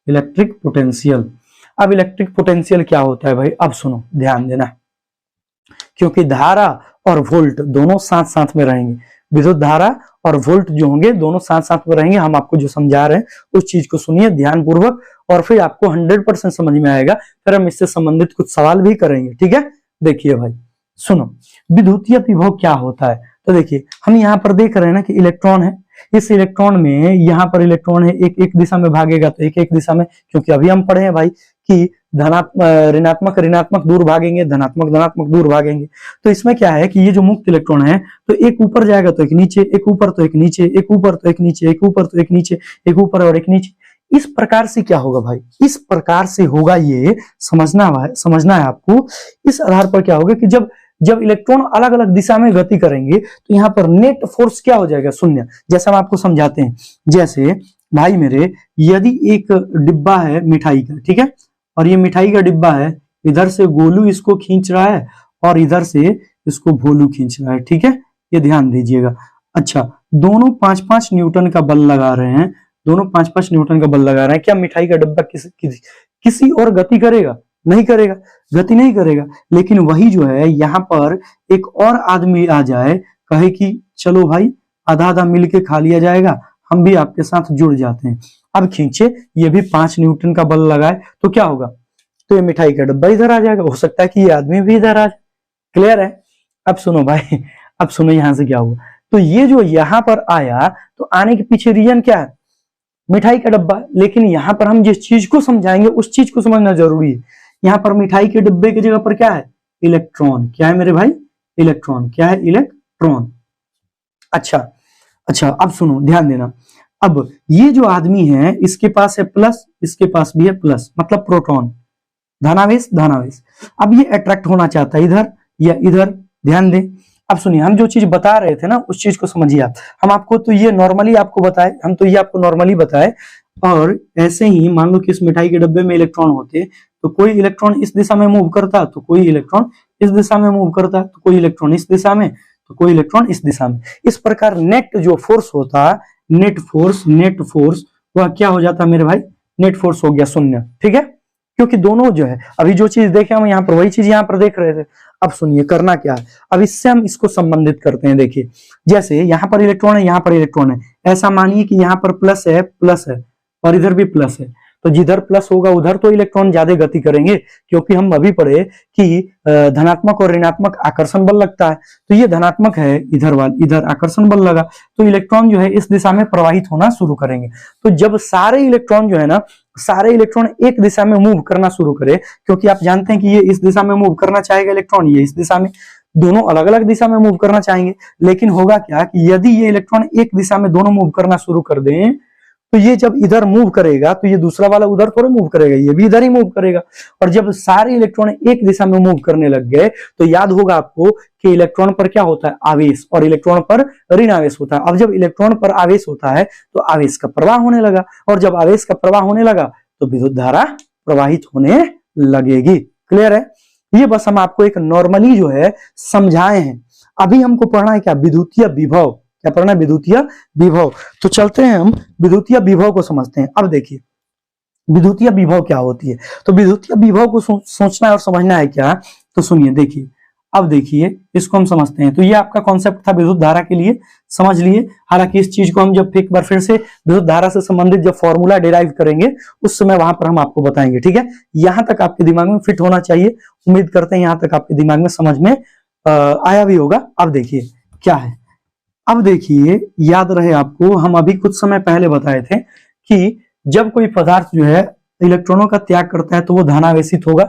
Speaker 1: इलेक्ट्रिक पोटेंशियल। अब इलेक्ट्रिक पोटेंशियल क्या होता है भाई, अब सुनो ध्यान देना, क्योंकि धारा और वोल्ट दोनों साथ साथ में रहेंगे। विद्युत धारा और वोल्ट जो होंगे दोनों साथ साथ में रहेंगे। हम आपको जो समझा रहे हैं उस चीज को सुनिए ध्यान पूर्वक, और फिर आपको 100% समझ में आएगा। फिर हम इससे संबंधित कुछ सवाल भी करेंगे, ठीक है। देखिए भाई सुनो, विद्युतीय विभव क्या होता है। तो देखिए हम यहाँ पर देख रहे हैं ना कि इलेक्ट्रॉन है, इस इलेक्ट्रॉन में यहाँ पर इलेक्ट्रॉन है, एक एक दिशा में भागेगा तो एक एक दिशा में, क्योंकि अभी हम पढ़े हैं भाई कि ऋणात्मक ऋणात्मक दूर भागेंगे, धनात्मक धनात्मक दूर भागेंगे। तो इसमें क्या है कि ये जो मुक्त इलेक्ट्रॉन है, तो एक ऊपर जाएगा तो एक नीचे, एक ऊपर तो एक नीचे, एक ऊपर तो एक नीचे, एक ऊपर तो एक नीचे, एक ऊपर और एक नीचे। इस प्रकार से क्या होगा भाई, इस प्रकार से होगा, ये समझना है आपको। इस आधार पर क्या होगा कि जब इलेक्ट्रॉन अलग अलग दिशा में गति करेंगे तो यहाँ पर नेट फोर्स क्या हो जाएगा, शून्य। जैसे हम आपको समझाते हैं, जैसे भाई मेरे, यदि एक डिब्बा है मिठाई का, ठीक है, और ये मिठाई का डिब्बा है, इधर से गोलू इसको खींच रहा है और इधर से इसको भोलू खींच रहा है, ठीक है, ये ध्यान दीजिएगा। अच्छा, दोनों 5-5 न्यूटन का बल लगा रहे हैं, दोनों 5-5 न्यूटन का बल लगा रहे हैं। क्या मिठाई का डिब्बा किसी और गति करेगा, नहीं करेगा, गति नहीं करेगा। लेकिन वही जो है यहाँ पर एक और आदमी आ जाए, कहे कि चलो भाई आधा आधा मिलके खा लिया जाएगा, हम भी आपके साथ जुड़ जाते हैं। अब खींचे, ये भी 5 न्यूटन का बल लगाए तो क्या होगा, तो ये मिठाई का डब्बा इधर आ जाएगा, हो सकता है कि ये आदमी भी इधर आ जाए। क्लियर है। अब सुनो भाई, अब सुनो यहां से क्या हुआ। तो ये जो यहाँ पर आया, तो आने के पीछे रीजन क्या है, मिठाई का डब्बा। लेकिन यहाँ पर हम जिस चीज को समझाएंगे उस चीज को समझना जरूरी है। यहाँ पर मिठाई के डिब्बे की जगह पर क्या है, इलेक्ट्रॉन। क्या है मेरे भाई, इलेक्ट्रॉन। क्या है, इलेक्ट्रॉन। अच्छा, अब सुनो ध्यान देना। अब ये जो आदमी है, इसके पास है प्लस, इसके पास भी है प्लस, मतलब प्रोटॉन, धनावेश धनावेश। अब ये अट्रैक्ट होना चाहता है इधर या इधर, ध्यान दें। अब सुनिए, हम जो चीज बता रहे थे ना उस चीज को समझिए आप। हम आपको तो ये नॉर्मली आपको बताए, हम तो ये आपको नॉर्मली बताए, और ऐसे ही मान लो कि इस मिठाई के डब्बे में इलेक्ट्रॉन होते, तो कोई इलेक्ट्रॉन इस दिशा में मूव करता, तो कोई इलेक्ट्रॉन इस दिशा में मूव करता, तो कोई इलेक्ट्रॉन इस दिशा में, तो कोई इलेक्ट्रॉन इस दिशा में। इस प्रकार नेट जो फोर्स होता, नेट फोर्स वह क्या हो जाता मेरे भाई, नेट फोर्स हो गया शून्य। ठीक है, क्योंकि दोनों जो है, अभी जो चीज देखे हम यहाँ पर वही चीज यहाँ पर देख रहे थे। अब सुनिए करना क्या है, अब इससे हम इसको संबंधित करते हैं। देखिए जैसे यहाँ पर इलेक्ट्रॉन है, यहाँ पर इलेक्ट्रॉन है, ऐसा मानिए कि यहाँ पर प्लस है और इधर भी प्लस है, तो जिधर प्लस होगा उधर तो इलेक्ट्रॉन ज्यादा गति करेंगे, क्योंकि हम अभी पढ़े कि धनात्मक और ऋणात्मक आकर्षण बल लगता है। तो ये धनात्मक है, इधर आकर्षण बल लगा, तो इलेक्ट्रॉन जो है इस दिशा में प्रवाहित होना शुरू करेंगे। तो जब सारे इलेक्ट्रॉन जो है ना, सारे इलेक्ट्रॉन एक दिशा में मूव करना शुरू करे, क्योंकि आप जानते हैं कि ये इस दिशा में मूव करना चाहेगा इलेक्ट्रॉन, ये इस दिशा में, दोनों अलग अलग दिशा में मूव करना चाहेंगे। लेकिन होगा क्या कि यदि ये इलेक्ट्रॉन एक दिशा में दोनों मूव करना शुरू कर दें, तो ये जब इधर मूव करेगा तो ये दूसरा वाला उधर थोड़े मूव करेगा, ये भी इधर ही मूव करेगा। और जब सारे इलेक्ट्रॉन एक दिशा में मूव करने लग गए, तो याद होगा आपको कि इलेक्ट्रॉन पर क्या होता है, आवेश, और इलेक्ट्रॉन पर ऋण आवेश होता है। अब जब इलेक्ट्रॉन पर आवेश होता है तो आवेश का प्रवाह होने लगा, और जब आवेश का प्रवाह होने लगा तो विद्युत धारा प्रवाहित होने लगेगी। क्लियर है? ये बस हम आपको एक नॉर्मली जो है समझाए हैं। अभी हमको पढ़ना है क्या, विद्युतीय विभव। क्या पढ़ना है, विद्युतीय विभव। तो चलते हैं हम विद्युतीय विभव को समझते हैं। अब देखिए विद्युतीय विभव क्या होती है, तो विद्युतीय विभव को सोचना और समझना है क्या, तो सुनिए देखिए। अब देखिए इसको हम समझते हैं। तो ये आपका कॉन्सेप्ट था विद्युत धारा के लिए, समझ लिए। हालांकि इस चीज को हम जब एक बार फिर से विद्युत धारा से संबंधित जब फॉर्मूला डिराइव करेंगे उस समय वहां पर हम आपको बताएंगे। ठीक है, यहां तक आपके दिमाग में फिट होना चाहिए। उम्मीद करते हैं यहां तक आपके दिमाग में समझ में आया भी होगा। अब देखिए क्या है, अब देखिए याद रहे आपको, हम अभी कुछ समय पहले बताए थे कि जब कोई पदार्थ जो है इलेक्ट्रॉनों का त्याग करता है तो वो धनावेशित होगा,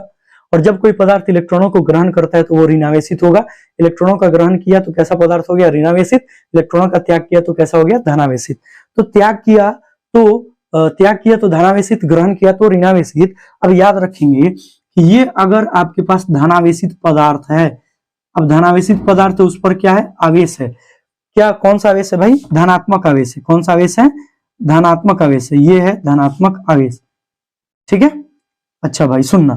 Speaker 1: और जब कोई पदार्थ इलेक्ट्रॉनों को ग्रहण करता है तो वो ऋणावेशित होगा। इलेक्ट्रॉनों का ग्रहण किया तो कैसा पदार्थ हो गया, ऋणावेशित। इलेक्ट्रॉनों का त्याग किया तो कैसा हो गया, धनावेशित। तो त्याग किया तो धनावेशित, ग्रहण किया तो ऋणावेशित। अब याद रखेंगे कि ये अगर आपके पास धनावेशित पदार्थ है, अब धनावेशित पदार्थ है उस पर क्या है, आवेश है। क्या, कौन सा आवेश है भाई, धनात्मक आवेश है। कौन सा आवेश है, धनात्मक आवेश है। ये है धनात्मक आवेश। ठीक है, अच्छा भाई सुनना,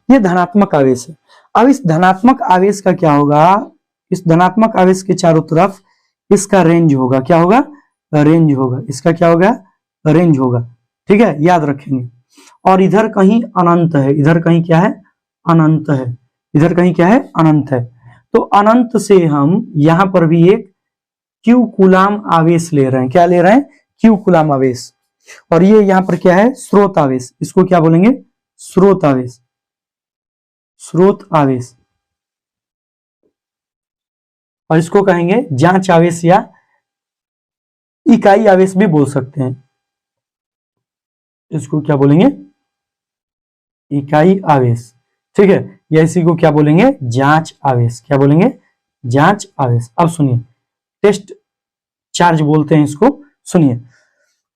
Speaker 1: ये धनात्मक आवेश है। अब इस धनात्मक आवेश का क्या होगा, इस धनात्मक आवेश के चारों तरफ इसका रेंज होगा। क्या होगा, रेंज होगा। इसका क्या होगा, रेंज होगा। ठीक है, याद रखेंगे। और इधर कहीं अनंत है, इधर कहीं क्या है, अनंत है। इधर कहीं क्या है, अनंत है। तो अनंत से हम यहां पर भी एक क्यू कूलाम आवेश ले रहे हैं। क्या ले रहे हैं, क्यू कूलाम आवेश। और ये यहां पर क्या है, स्रोत आवेश। इसको क्या बोलेंगे, स्रोत आवेश। स्रोत आवेश, और इसको कहेंगे जांच आवेश या इकाई आवेश भी बोल सकते हैं। इसको क्या बोलेंगे, इकाई आवेश। ठीक है, या इसी को क्या बोलेंगे, जांच आवेश। क्या बोलेंगे, जांच आवेश। अब सुनिए, टेस्ट चार्ज बोलते हैं इसको। सुनिए,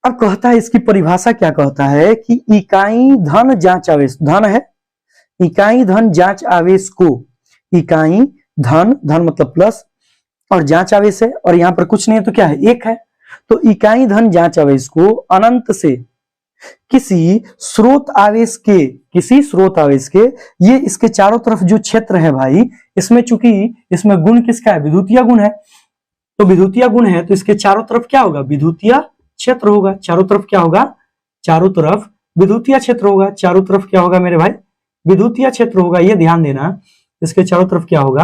Speaker 1: अब कहता है इसकी परिभाषा क्या कहता है कि इकाई धन जांच आवेश, धन है, इकाई धन जांच आवेश को, इकाई धन, धन मतलब प्लस, और जांच आवेश है, और यहां पर कुछ नहीं है तो क्या है, एक है। तो इकाई धन जांच आवेश को अनंत से किसी स्रोत आवेश के, ये इसके चारों तरफ जो क्षेत्र है भाई, इसमें चूंकि इसमें गुण किसका है, विद्युतीय गुण है। तो विद्युतीय गुण है तो इसके चारों तरफ क्या होगा, विद्युतीय क्षेत्र होगा। चारों तरफ क्या होगा, चारों तरफ विद्युतीय क्षेत्र होगा। चारों तरफ क्या होगा मेरे भाई, विद्युतीय क्षेत्र होगा। ये ध्यान देना, इसके चारों तरफ क्या होगा,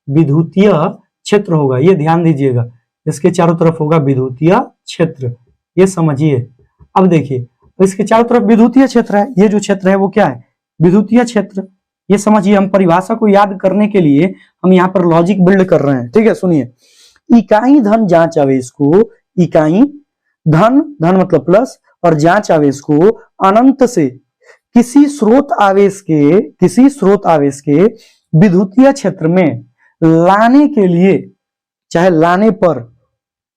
Speaker 1: विद्युतीय क्षेत्र होगा। ये ध्यान दीजिएगा, इसके चारों तरफ होगा विद्युतीय क्षेत्र। ये समझिए। अब देखिए, इसके चारों तरफ विद्युतीय क्षेत्र है। ये जो क्षेत्र है वो क्या है, विद्युतीय क्षेत्र। ये समझिए, हम परिभाषा को याद करने के लिए हम यहाँ पर लॉजिक बिल्ड कर रहे हैं। ठीक है, सुनिए, इकाई धन जांच आवेश को, इकाई धन, धन मतलब प्लस, और जांच आवेश को अनंत से किसी स्रोत आवेश के विद्युतीय क्षेत्र में लाने के लिए, चाहे लाने पर,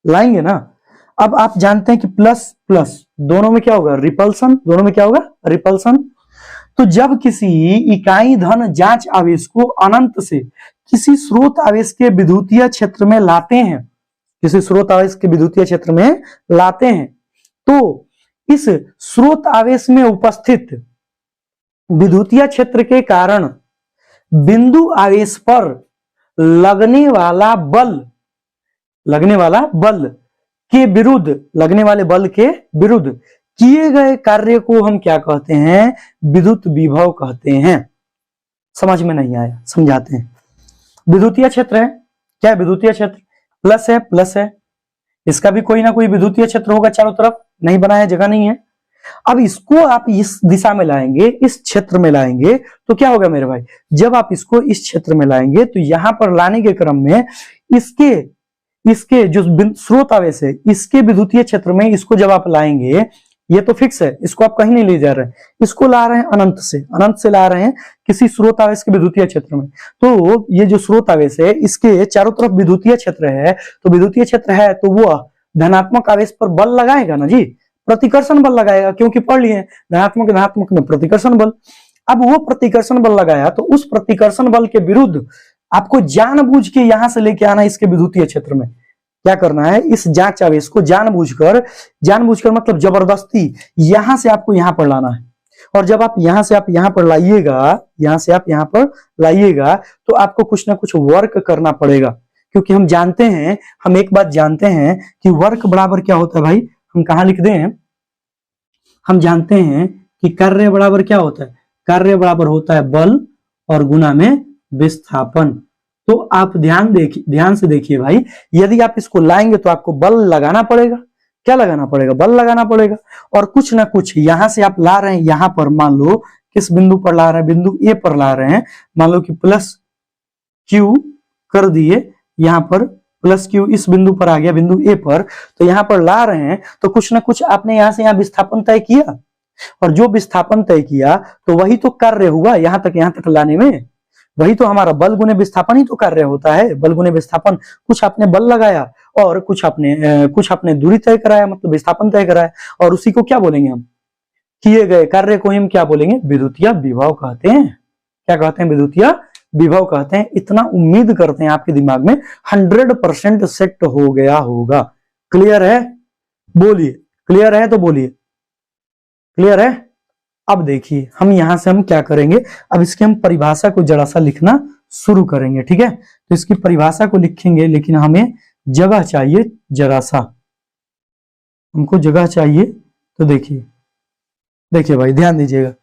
Speaker 1: लाएंगे ना। अब आप जानते हैं कि प्लस प्लस दोनों में क्या होगा, रिपल्सन। दोनों में क्या होगा, रिपल्सन। तो जब किसी इकाई धन जांच आवेश को अनंत से किसी स्रोत आवेश के विद्युतीय क्षेत्र में लाते हैं, किसी स्रोत आवेश के विद्युतीय क्षेत्र में लाते हैं, तो इस स्रोत आवेश में उपस्थित विद्युतीय क्षेत्र के कारण बिंदु आवेश पर लगने वाला बल के विरुद्ध, लगने वाले बल के विरुद्ध किए गए कार्य को हम क्या कहते हैं? विद्युत विभव कहते हैं। समझ में नहीं आया, समझाते हैं। विद्युतीय क्षेत्र है, क्या है विद्युतीय क्षेत्र? प्लस है, इसका भी कोई ना कोई विद्युतीय क्षेत्र होगा चारों तरफ, नहीं बना है, जगह नहीं है। अब इसको आप इस दिशा में लाएंगे, इस क्षेत्र में लाएंगे, तो क्या होगा मेरे भाई? जब आप इसको इस क्षेत्र में लाएंगे तो यहां पर लाने के क्रम में इसके जो स्रोत आवेश है, इसके विद्युतीय क्षेत्र में इसको जब आप लाएंगे, ये तो फिक्स है, इसको आप कहीं नहीं ले जा रहे हैं, इसको ला रहे हैं अनंत से ला रहे हैं किसी स्रोत आवेश के विद्युतीय क्षेत्र में। तो ये जो स्रोत आवेश है, इसके चारों तरफ विद्युतीय क्षेत्र है, तो विद्युतीय क्षेत्र है तो वो धनात्मक आवेश पर बल लगाएगा ना जी, प्रतिकर्षण बल लगाएगा, क्योंकि पढ़ लिए धनात्मक में प्रतिकर्षण बल। अब वो प्रतिकर्षण बल लगाया तो उस प्रतिकर्षण बल के विरुद्ध आपको जानबूझ के यहां से लेके आना, इसके विद्युतीय क्षेत्र में क्या करना है? इस जांच आवेश को जानबूझकर मतलब जबरदस्ती यहां से आपको यहां पर लाना है। और जब आप यहां से यहां पर लाइएगा, तो आपको कुछ ना कुछ वर्क करना पड़ेगा, क्योंकि हम जानते हैं, हम एक बात जानते हैं कि वर्क बराबर क्या होता है भाई? हम कहां लिख दें? हम जानते हैं कि कार्य बराबर क्या होता है? कार्य बराबर होता है बल और गुना में विस्थापन। तो आप ध्यान से देखिए भाई, यदि आप इसको लाएंगे तो आपको बल लगाना पड़ेगा। क्या लगाना पड़ेगा? बल लगाना पड़ेगा। और कुछ ना कुछ यहां से आप ला रहे हैं, यहां पर मान लो किस बिंदु पर ला रहे हैं? बिंदु ए पर ला रहे हैं, मान लो कि प्लस क्यू कर दिए, यहां पर प्लस क्यू इस बिंदु पर आ गया, बिंदु ए पर, तो यहां पर ला रहे हैं, तो कुछ ना कुछ आपने यहां से यहां विस्थापन तय किया, और जो विस्थापन तय किया तो वही तो कार्य हुआ यहां तक लाने में, वही तो हमारा बल गुने विस्थापन ही तो कार्य होता है। बल गुने विस्थापन, कुछ आपने बल लगाया और कुछ आपने दूरी तय कराया, मतलब विस्थापन तय कराया, और उसी को क्या बोलेंगे हम? किए गए कार्य को हम क्या बोलेंगे? विद्युतीय विभव कहते हैं। क्या कहते हैं? विद्युतीय विभव कहते हैं। इतना उम्मीद करते हैं आपके दिमाग में 100% सेट हो गया होगा। क्लियर है? बोलिए, क्लियर है तो बोलिए, क्लियर है? अब देखिए हम यहां से हम क्या करेंगे, अब इसकी हम परिभाषा को जरा सा लिखना शुरू करेंगे, ठीक है? तो इसकी परिभाषा को लिखेंगे, लेकिन हमें जगह चाहिए, जरा सा हमको जगह चाहिए। तो देखिए भाई ध्यान दीजिएगा,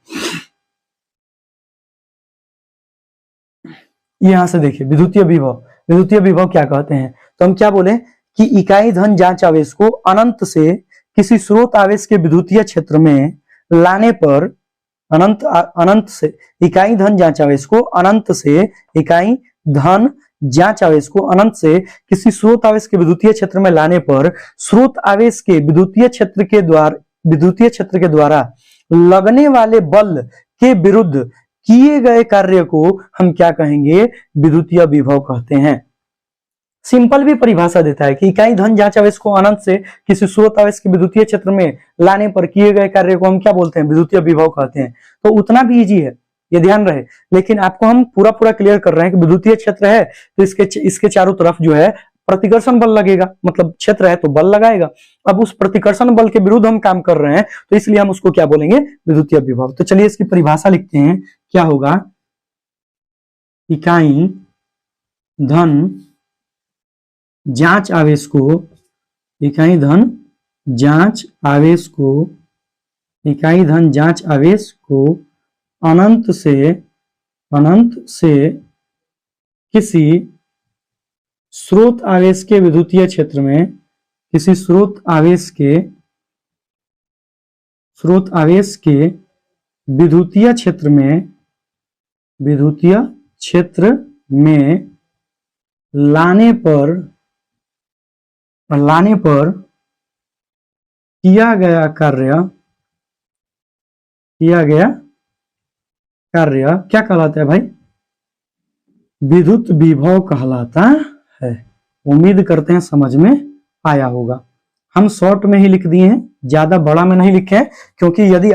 Speaker 1: यहां से देखिए विद्युतीय विभव क्या कहते हैं? तो हम क्या बोले कि इकाई धन जांच आवेश को अनंत से किसी स्रोत आवेश के विद्युतीय क्षेत्र में लाने पर, अनंत से इकाई धन जांच आवेश को अनंत से किसी स्रोत आवेश के विद्युतीय क्षेत्र में लाने पर स्रोत आवेश के विद्युतीय क्षेत्र के द्वारा लगने वाले बल के विरुद्ध किए गए कार्य को हम क्या कहेंगे? विद्युतीय विभव कहते हैं। सिंपल भी परिभाषा देता है कि इकाई धन जांच आवेश को अनंत से किसी स्रोत आवेश के विद्युतीय क्षेत्र में लाने पर किए गए कार्य को हम क्या बोलते हैं? विद्युतीय विभव कहते हैं। तो उतना भी इजी है, ये ध्यान रहे। लेकिन आपको हम पूरा क्लियर कर रहे हैं कि विद्युतीय क्षेत्र है तो इसके चारों तरफ जो है प्रतिकर्षण बल लगेगा, मतलब क्षेत्र है तो बल लगाएगा। अब उस प्रतिकर्षण बल के विरुद्ध हम काम कर रहे हैं, तो इसलिए हम उसको क्या बोलेंगे? विद्युतीय विभव। तो चलिए इसकी परिभाषा लिखते हैं। क्या होगा? इकाई धन जांच आवेश को अनंत से किसी स्रोत आवेश के विद्युतीय क्षेत्र में, किसी स्रोत आवेश के विद्युतीय क्षेत्र में लाने पर किया गया कार्य क्या कहलाता है भाई? विद्युत विभव कहलाता है। उम्मीद करते हैं समझ में आया होगा। हम शॉर्ट में ही लिख दिए हैं, ज्यादा बड़ा में नहीं लिखे हैं, क्योंकि यदि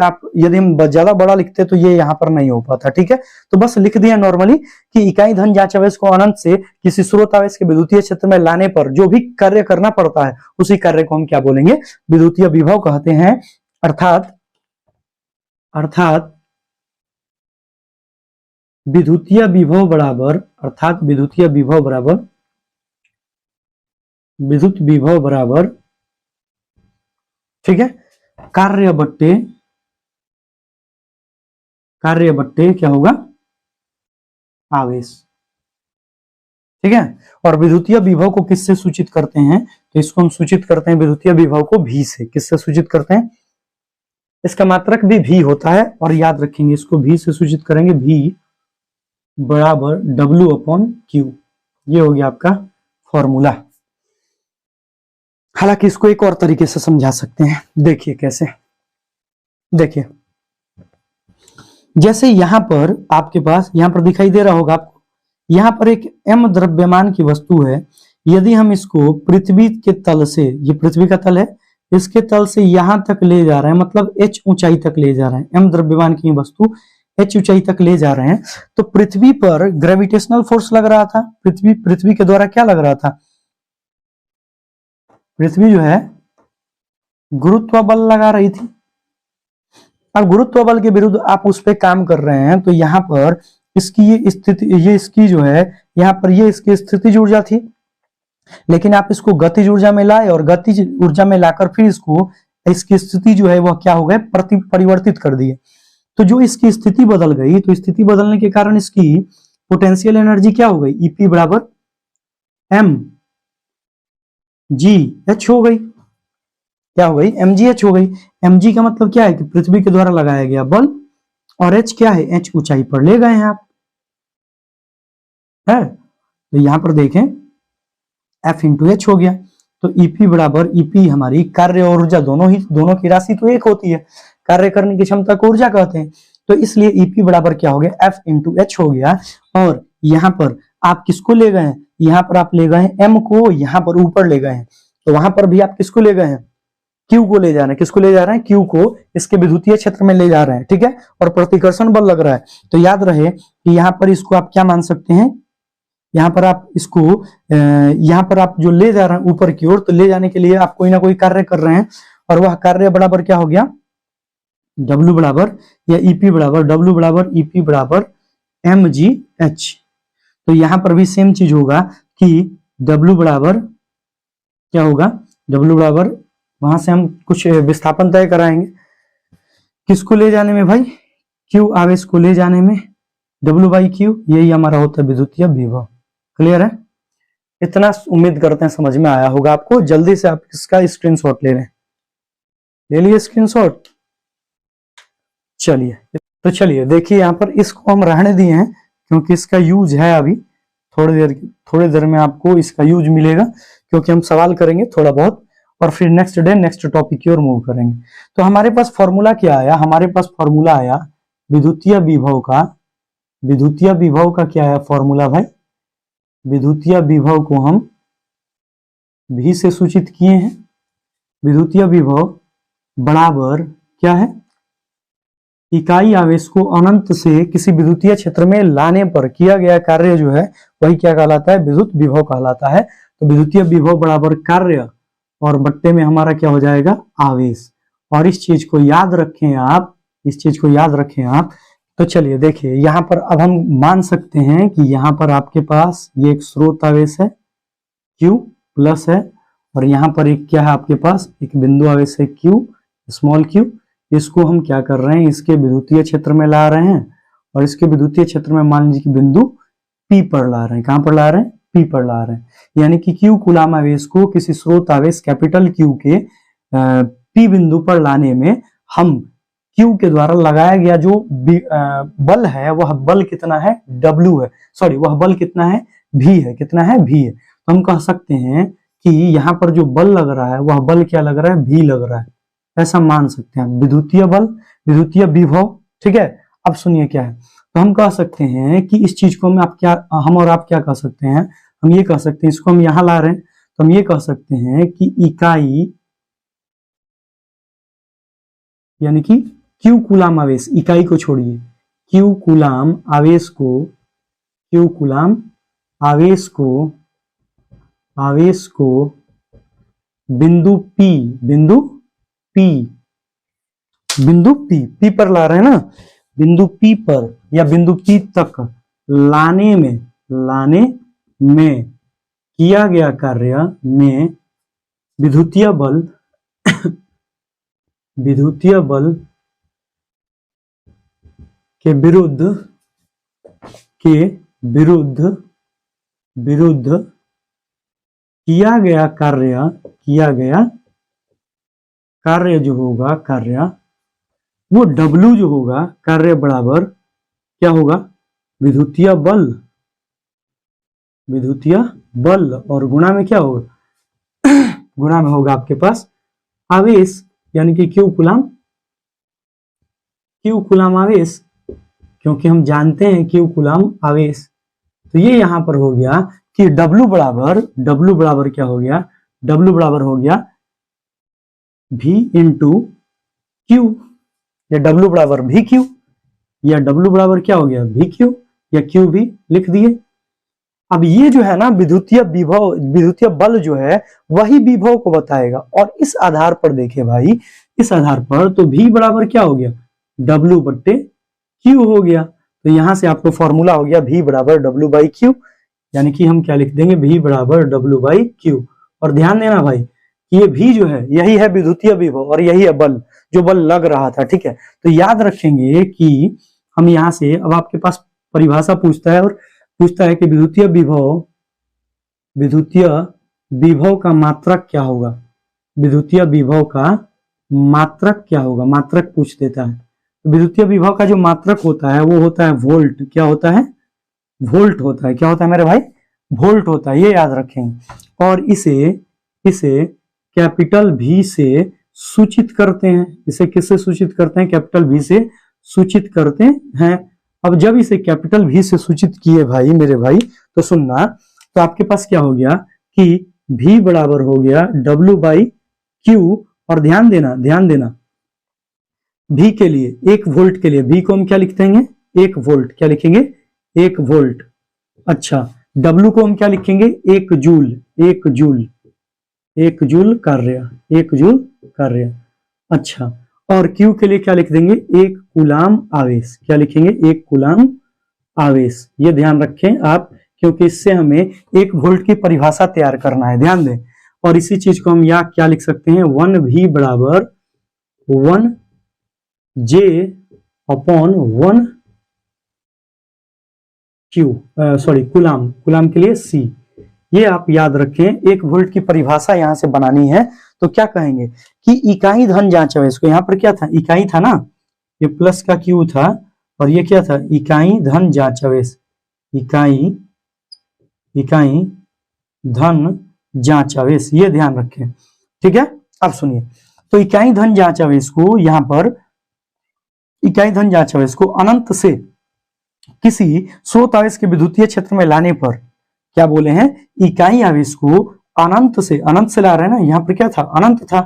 Speaker 1: हम ज्यादा बड़ा लिखते तो ये यहाँ पर नहीं हो पाता। ठीक है, तो बस लिख दिया नॉर्मली कि इकाई धन जांच आवेश को अनंत से किसी स्रोत आवेश के विद्युतीय क्षेत्र में लाने पर जो भी कार्य करना पड़ता है उसी कार्य को हम क्या बोलेंगे, विद्युतीय विभव कहते हैं। अर्थात विद्युतीय विभव बराबर, विद्युत विभव बराबर, ठीक है, कार्य बट्टे क्या होगा, आवेश। ठीक है, और विद्युतीय विभव को किससे सूचित करते हैं, तो इसको हम सूचित करते हैं विद्युतीय विभव को भी से। किससे सूचित करते हैं, इसका मात्रक भी होता है, और याद रखेंगे इसको भी से सूचित करेंगे, भी बराबर W/Q। ये हो गया आपका फॉर्मूला। हालांकि इसको एक और तरीके से समझा सकते हैं, देखिए कैसे। देखिए जैसे यहां पर आपके पास, यहां पर दिखाई दे रहा होगा आपको, यहां पर एक m द्रव्यमान की वस्तु है। यदि हम इसको पृथ्वी के तल से, ये पृथ्वी का तल है, इसके तल से यहां तक ले जा रहे हैं, मतलब h ऊंचाई तक ले जा रहे हैं, m द्रव्यमान की वस्तु h ऊंचाई तक ले जा रहे हैं, तो पृथ्वी पर ग्रेविटेशनल फोर्स लग रहा था। पृथ्वी के द्वारा क्या लग रहा था, पृथ्वी जो है गुरुत्व बल लगा रही थी। अब गुरुत्व बल के विरुद्ध आप उस पर काम कर रहे हैं, तो यहाँ पर इसकी ये स्थिति, ये इसकी जो है यहाँ पर ये इसकी स्थितिज ऊर्जा थी, लेकिन आप इसको गतिज ऊर्जा में लाए, और गतिज ऊर्जा में लाकर फिर इसको, इसकी स्थिति जो है वह क्या हो गए, परिवर्तित कर दिए। तो जो इसकी स्थिति बदल गई, तो स्थिति बदलने के कारण इसकी पोटेंशियल एनर्जी क्या हो गई, ईपी बराबर mgh हो गई। क्या हो गई, mgh हो गई। mg का मतलब क्या है कि पृथ्वी के द्वारा लगाया गया बल, और h क्या है, h ऊंचाई पर ले गए हैं आप, है। तो यहां पर देखें F × h हो गया। तो EP बराबर, EP हमारी कार्य और ऊर्जा दोनों की राशि तो एक होती है, कार्य करने की क्षमता को ऊर्जा कहते हैं। तो इसलिए EP बराबर क्या हो गया, F × h हो गया। और यहाँ पर आप किसको ले गए हैं, यहाँ पर आप ले गए हैं M को, यहाँ पर ऊपर ले गए हैं, तो वहां पर भी आप किसको ले गए हैं, Q को ले जा रहे हैं। किसको ले जा रहे हैं, Q को इसके विद्युतीय क्षेत्र में ले जा रहे हैं। ठीक है, और प्रतिकर्षण बल लग रहा है। तो याद रहे कि यहाँ पर इसको आप क्या मान सकते हैं, यहाँ पर आप इसको, यहाँ पर आप जो ले जा रहे हैं ऊपर की ओर, तो ले जाने के लिए आप कोई ना कोई कार्य कर रहे हैं, और वह कार्य बराबर क्या हो गया, W बराबर, या EP बराबर, W बराबर EP बराबर mgh। तो यहाँ पर भी सेम चीज होगा कि W बराबर क्या होगा, W बराबर, वहां से हम कुछ विस्थापन तय कराएंगे, किसको ले जाने में भाई, Q आवेश को ले जाने में, W/Q, यही हमारा होता है विद्युतीय विभव। क्लियर है, इतना उम्मीद करते हैं समझ में आया होगा आपको। जल्दी से आप इसका स्क्रीनशॉट ले लें, ले लिए स्क्रीनशॉट। चलिए, तो चलिए देखिए, यहाँ पर इसको हम रहने दिए हैं क्योंकि इसका यूज है अभी, थोड़ी देर में आपको इसका यूज मिलेगा, क्योंकि हम सवाल करेंगे थोड़ा बहुत, और फिर नेक्स्ट डे नेक्स्ट टॉपिक की ओर मूव करेंगे। तो हमारे पास फॉर्मूला क्या आया, हमारे पास फॉर्मूला आया विद्युतीय विभव का। विद्युतीय विभव का क्या है फॉर्मूला भाई, विद्युतीय विभव को हम भी से सूचित किए हैं। विद्युतीय विभव बराबर क्या है, इकाई आवेश को अनंत से किसी विद्युतीय क्षेत्र में लाने पर किया गया कार्य जो है वही क्या कहलाता है, विद्युत विभव कहलाता है। तो विद्युतीय विभव बराबर कार्य, और बट्टे में हमारा क्या हो जाएगा, आवेश। और इस चीज को याद रखें आप, इस चीज को याद रखें आप। तो चलिए देखिए, यहाँ पर अब हम मान सकते हैं कि यहाँ पर आपके पास ये एक स्रोत आवेश है Q प्लस है, और यहाँ पर एक क्या है आपके पास, एक बिंदु आवेश है Q, स्मॉल q। इसको हम क्या कर रहे हैं, इसके विद्युतीय क्षेत्र में ला रहे हैं, और इसके विद्युतीय क्षेत्र में मान लीजिए कि बिंदु P पर ला रहे हैं। कहां पर ला रहे हैं, P पर ला रहे हैं। यानी कि Q कूलाम आवेश को किसी स्रोत आवेश कैपिटल Q के P बिंदु पर लाने में हम Q के द्वारा लगाया गया जो बल है, वह बल कितना है, W है, सॉरी वह बल कितना है, V है। कितना है, V है। तो हम कह सकते हैं कि यहाँ पर जो बल लग रहा है वह बल क्या लग रहा है, V लग रहा है, ऐसा मान सकते हैं। विद्युतीय बल, विद्युतीय विभव। ठीक है, अब सुनिए क्या है, तो हम कह सकते हैं कि इस चीज को हम और आप क्या कह सकते हैं, हम ये कह सकते हैं, इसको हम यहाँ ला रहे हैं, तो हम ये कह सकते हैं कि इकाई यानी कि क्यू कूलाम आवेश, इकाई को छोड़िए, क्यू कूलाम आवेश को, क्यू कूलाम आवेश को, आवेश को बिंदु P, बिंदु P, बिंदु P पर ला रहे हैं ना, बिंदु P पर या बिंदु P तक लाने में किया गया कार्य में विद्युतीय बल विद्युतीय बल के विरुद्ध किया गया कार्य जो होगा, कार्य वो W जो होगा, कार्य बराबर क्या होगा, विद्युतीय बल और गुणा में क्या होगा, गुणा में होगा आपके पास आवेश, यानी कि क्यू कूलाम आवेश, क्योंकि हम जानते हैं क्यू कूलाम आवेश। तो ये यहां पर हो गया कि W बराबर क्या हो गया, W बराबर हो गया V इंटू क्यू, या W बराबर भी क्यू, या W बराबर क्या हो गया भी क्यू, या क्यू भी लिख दिए। अब ये जो है ना विद्युतीय बल जो है वही विभव को बताएगा, और इस आधार पर देखे भाई, इस आधार पर तो V बराबर क्या हो गया, W बट्टे Q हो गया। तो यहां से आपको फॉर्मूला हो गया V बराबर W बाई Q, यानी कि हम क्या लिख देंगे, V बराबर W बाई Q। और ध्यान देना भाई कि ये V जो है यही है विद्युतीय विभव और यही है बल, जो बल लग रहा था, ठीक है। तो याद रखेंगे कि हम यहां से, अब आपके पास परिभाषा पूछता है और पूछता है कि विद्युतीय विभव का मात्रक क्या होगा, विद्युतीय विभव का मात्रक क्या होगा, मात्रक पूछ देता है। विद्युतीय विभव का जो मात्रक होता है वो होता है वोल्ट, क्या होता है, वोल्ट होता है, क्या होता है मेरे भाई, वोल्ट होता है, ये याद रखेंगे। और इसे कैपिटल V से सूचित करते हैं, इसे किससे सूचित करते हैं, कैपिटल V से सूचित करते हैं। अब जब इसे कैपिटल V से सूचित किए भाई मेरे भाई, तो सुनना, तो आपके पास क्या हो गया कि V बराबर हो गया W बाई Q, और ध्यान देना V के लिए, 1 वोल्ट के लिए V को हम क्या लिख देंगे, 1 वोल्ट, क्या लिखेंगे, 1 वोल्ट। अच्छा, W को हम क्या लिखेंगे, 1 जूल कार्य। अच्छा, और Q के लिए क्या लिख देंगे, 1 कूलाम आवेश, क्या लिखेंगे, 1 कूलाम आवेश। ये ध्यान रखें आप, क्योंकि इससे हमें 1 वोल्ट की परिभाषा तैयार करना है, ध्यान दें। और इसी चीज को हम यहाँ क्या लिख सकते हैं, 1V बराबर 1 J अपॉन 1 Q, कूलाम के लिए C। ये आप याद रखें, 1 वोल्ट की परिभाषा यहां से बनानी है। तो क्या कहेंगे कि इकाई धन जांच आवेश को, यहाँ पर क्या था, इकाई था ना, ये प्लस का Q था, और ये क्या था, इकाई धन जांच आवेश, इकाई धन जांच आवेश, ये ध्यान रखें, ठीक है। अब सुनिए, तो इकाई धन जांच आवेश को, यहां पर इकाई धन जांच आवेश को अनंत से किसी स्रोत आवेश के विद्युतीय क्षेत्र में लाने पर क्या बोले हैं, इकाई आवेश को अनंत से ला रहे हैं ना, यहाँ पर क्या था, अनंत था।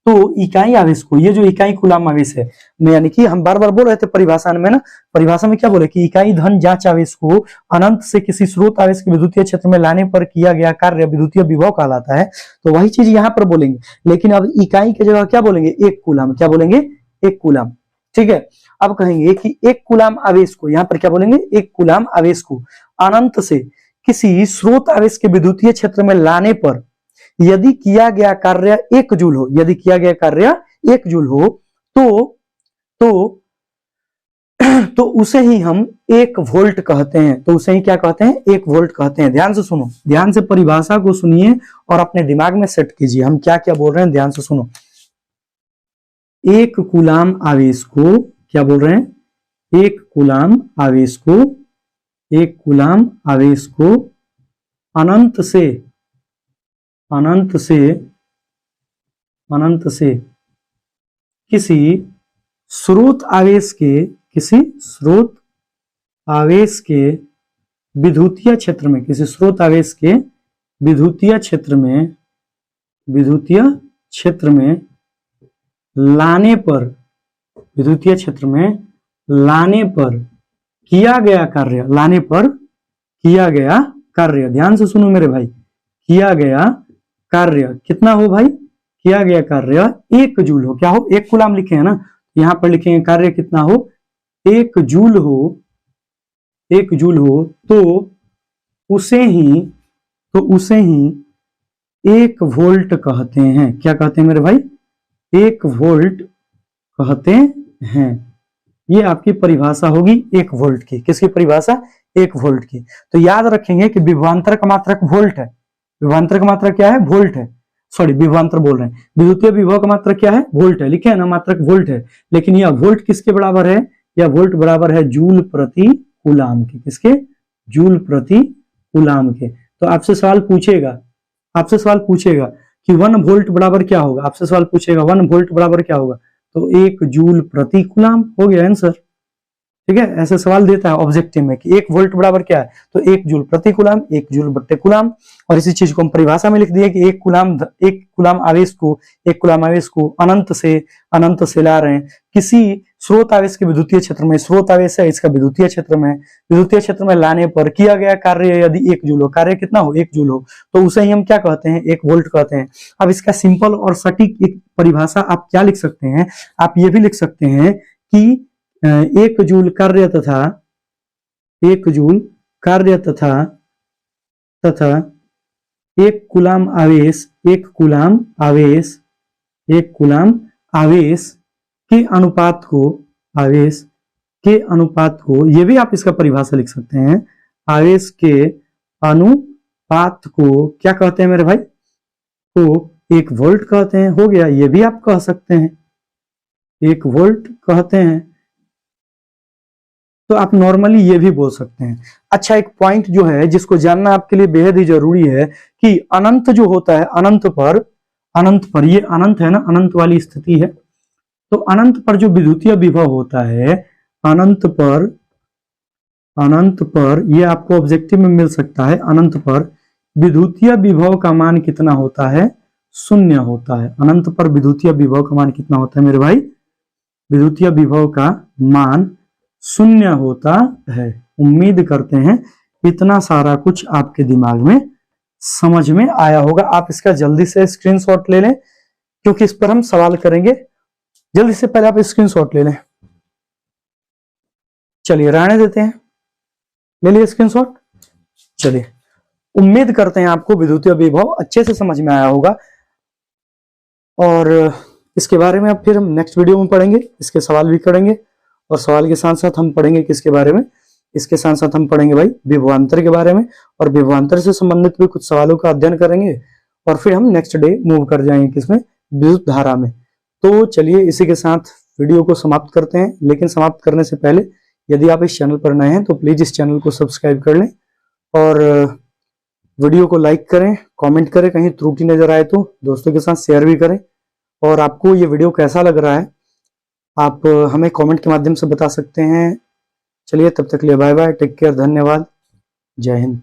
Speaker 1: तो इकाई आवेश को, ये जो इकाई कूलाम आवेश है, यानी कि हम बार बार बोल रहे थे परिभाषा में ना, परिभाषा में क्या बोले कि इकाई धन जांच आवेश को अनंत से किसी स्रोत आवेश के विद्युतीय क्षेत्र में लाने पर किया गया कार्य विद्युतीय विभव कहलाता है। तो वही चीज यहाँ पर बोलेंगे, लेकिन अब इकाई की जगह क्या बोलेंगे, 1 कूलाम, क्या बोलेंगे, 1 कूलाम, ठीक है। अब कहेंगे कि 1 कूलाम आवेश को, यहाँ पर क्या बोलेंगे, 1 कूलाम आवेश को अनंत से किसी स्रोत आवेश के विद्युतीय क्षेत्र में लाने पर यदि किया गया कार्य 1 जूल हो, यदि किया गया कार्य 1 जूल हो, तो उसे ही हम 1 वोल्ट कहते हैं। तो उसे ही क्या कहते हैं, 1 वोल्ट कहते हैं। ध्यान से सुनो, ध्यान से परिभाषा को सुनिए और अपने दिमाग में सेट कीजिए, हम क्या क्या बोल रहे हैं, ध्यान से सुनो। 1 कूलाम आवेश को क्या बोल रहे हैं, 1 कूलाम आवेश को, 1 कूलाम आवेश को अनंत से किसी स्रोत आवेश के विद्युतीय क्षेत्र में, किसी स्रोत आवेश के विद्युतीय क्षेत्र में लाने पर विद्युतीय क्षेत्र में लाने पर किया गया कार्य, लाने पर किया गया कार्य, ध्यान से सुनो मेरे भाई, किया गया कार्य कितना हो भाई, किया गया कार्य 1 जूल हो। क्या हो, 1 कूलाम लिखे हैं ना, यहां पर लिखेंगे कार्य कितना हो, 1 जूल हो, 1 जूल हो, तो उसे ही 1 वोल्ट कहते हैं। क्या कहते हैं मेरे भाई, 1 वोल्ट कहते हैं। ये आपकी परिभाषा होगी 1 वोल्ट की। किसकी परिभाषा, 1 वोल्ट की। तो याद रखेंगे कि विभवांतर का मात्रक वोल्ट है, विभवांतर का मात्रक क्या है, वोल्ट है, सॉरी विभवांतर बोल रहे हैं, विद्युतीय विभव का मात्रक क्या है, वोल्ट है, लिखे है ना, मात्रक वोल्ट है। लेकिन यह वोल्ट किसके बराबर है, यह वोल्ट बराबर है जूल प्रति कूलाम के। किसके, जूल प्रति कूलाम के। तो आपसे सवाल पूछेगा कि 1 वोल्ट बराबर क्या होगा, आपसे सवाल पूछेगा 1 वोल्ट बराबर क्या होगा, तो 1 जूल प्रति कूलाम हो गया आंसर। ठीक है, ऐसे सवाल देता है ऑब्जेक्टिव में कि 1 वोल्ट बराबर क्या है, तो 1 जूल प्रति कूलाम, 1 जूल बट्टे कूलाम। और इसी चीज को हम परिभाषा में लिख दिए कि 1 कूलाम आवेश को अनंत से ला रहे हैं किसी स्रोत आवेश के विद्युतीय क्षेत्र में, स्रोत आवेश है इसका विद्युतीय क्षेत्र में लाने पर किया गया कार्य यदि 1 जूल हो, कार्य कितना हो, 1 जूल हो, तो उसे ही हम क्या कहते हैं, 1 वोल्ट कहते हैं। अब इसका सिंपल और सटीक एक परिभाषा आप क्या लिख सकते हैं, आप ये भी लिख सकते हैं कि 1 जूल कार्य तथा 1 जूल कार्य तथा 1 कूलाम आवेश, 1 कूलाम आवेश के अनुपात को, ये भी आप इसका परिभाषा लिख सकते हैं, आवेश के अनुपात को क्या कहते हैं मेरे भाई, को 1 वोल्ट कहते हैं। हो गया, ये भी आप कह सकते हैं 1 वोल्ट कहते हैं। तो आप नॉर्मली ये भी बोल सकते हैं। अच्छा, एक पॉइंट जो है जिसको जानना आपके लिए बेहद ही जरूरी है कि अनंत जो होता है, अनंत पर ये अनंत है ना, अनंत वाली स्थिति है, तो अनंत पर जो विद्युतीय विभव होता है, अनंत पर ये आपको ऑब्जेक्टिव में मिल सकता है, अनंत पर विद्युतीय विभव का मान कितना होता है, 0 होता है। अनंत पर विद्युतीय विभव का मान कितना होता है मेरे भाई, विद्युतीय विभव का मान 0 होता है। उम्मीद करते हैं इतना सारा कुछ आपके दिमाग में समझ में आया होगा। आप इसका जल्दी से स्क्रीनशॉट ले लें क्योंकि इस पर हम सवाल करेंगे। जल्दी से पहले आप स्क्रीनशॉट ले लें। चलिए रहने देते हैं, ले लिए स्क्रीनशॉट। चलिए, उम्मीद करते हैं आपको विद्युतीय विभव अच्छे से समझ में आया होगा और इसके बारे में अब फिर हम नेक्स्ट वीडियो में पढ़ेंगे, इसके सवाल भी करेंगे और सवाल के साथ साथ हम पढ़ेंगे किसके बारे में, इसके साथ साथ हम पढ़ेंगे भाई विभवांतर के बारे में और विभवांतर से संबंधित भी कुछ सवालों का अध्ययन करेंगे और फिर हम नेक्स्ट डे मूव कर जाएंगे किसमें, विद्युत धारा में। तो चलिए इसी के साथ वीडियो को समाप्त करते हैं, लेकिन समाप्त करने से पहले यदि आप इस चैनल पर नए हैं तो प्लीज इस चैनल को सब्सक्राइब कर लें और वीडियो को लाइक करें, कमेंट करें, कहीं त्रुटि नजर आए तो दोस्तों के साथ शेयर भी करें। और आपको ये वीडियो कैसा लग रहा है आप हमें कमेंट के माध्यम से बता सकते हैं। चलिए तब तक के लिए बाय बाय, टेक केयर, धन्यवाद, जय हिंद।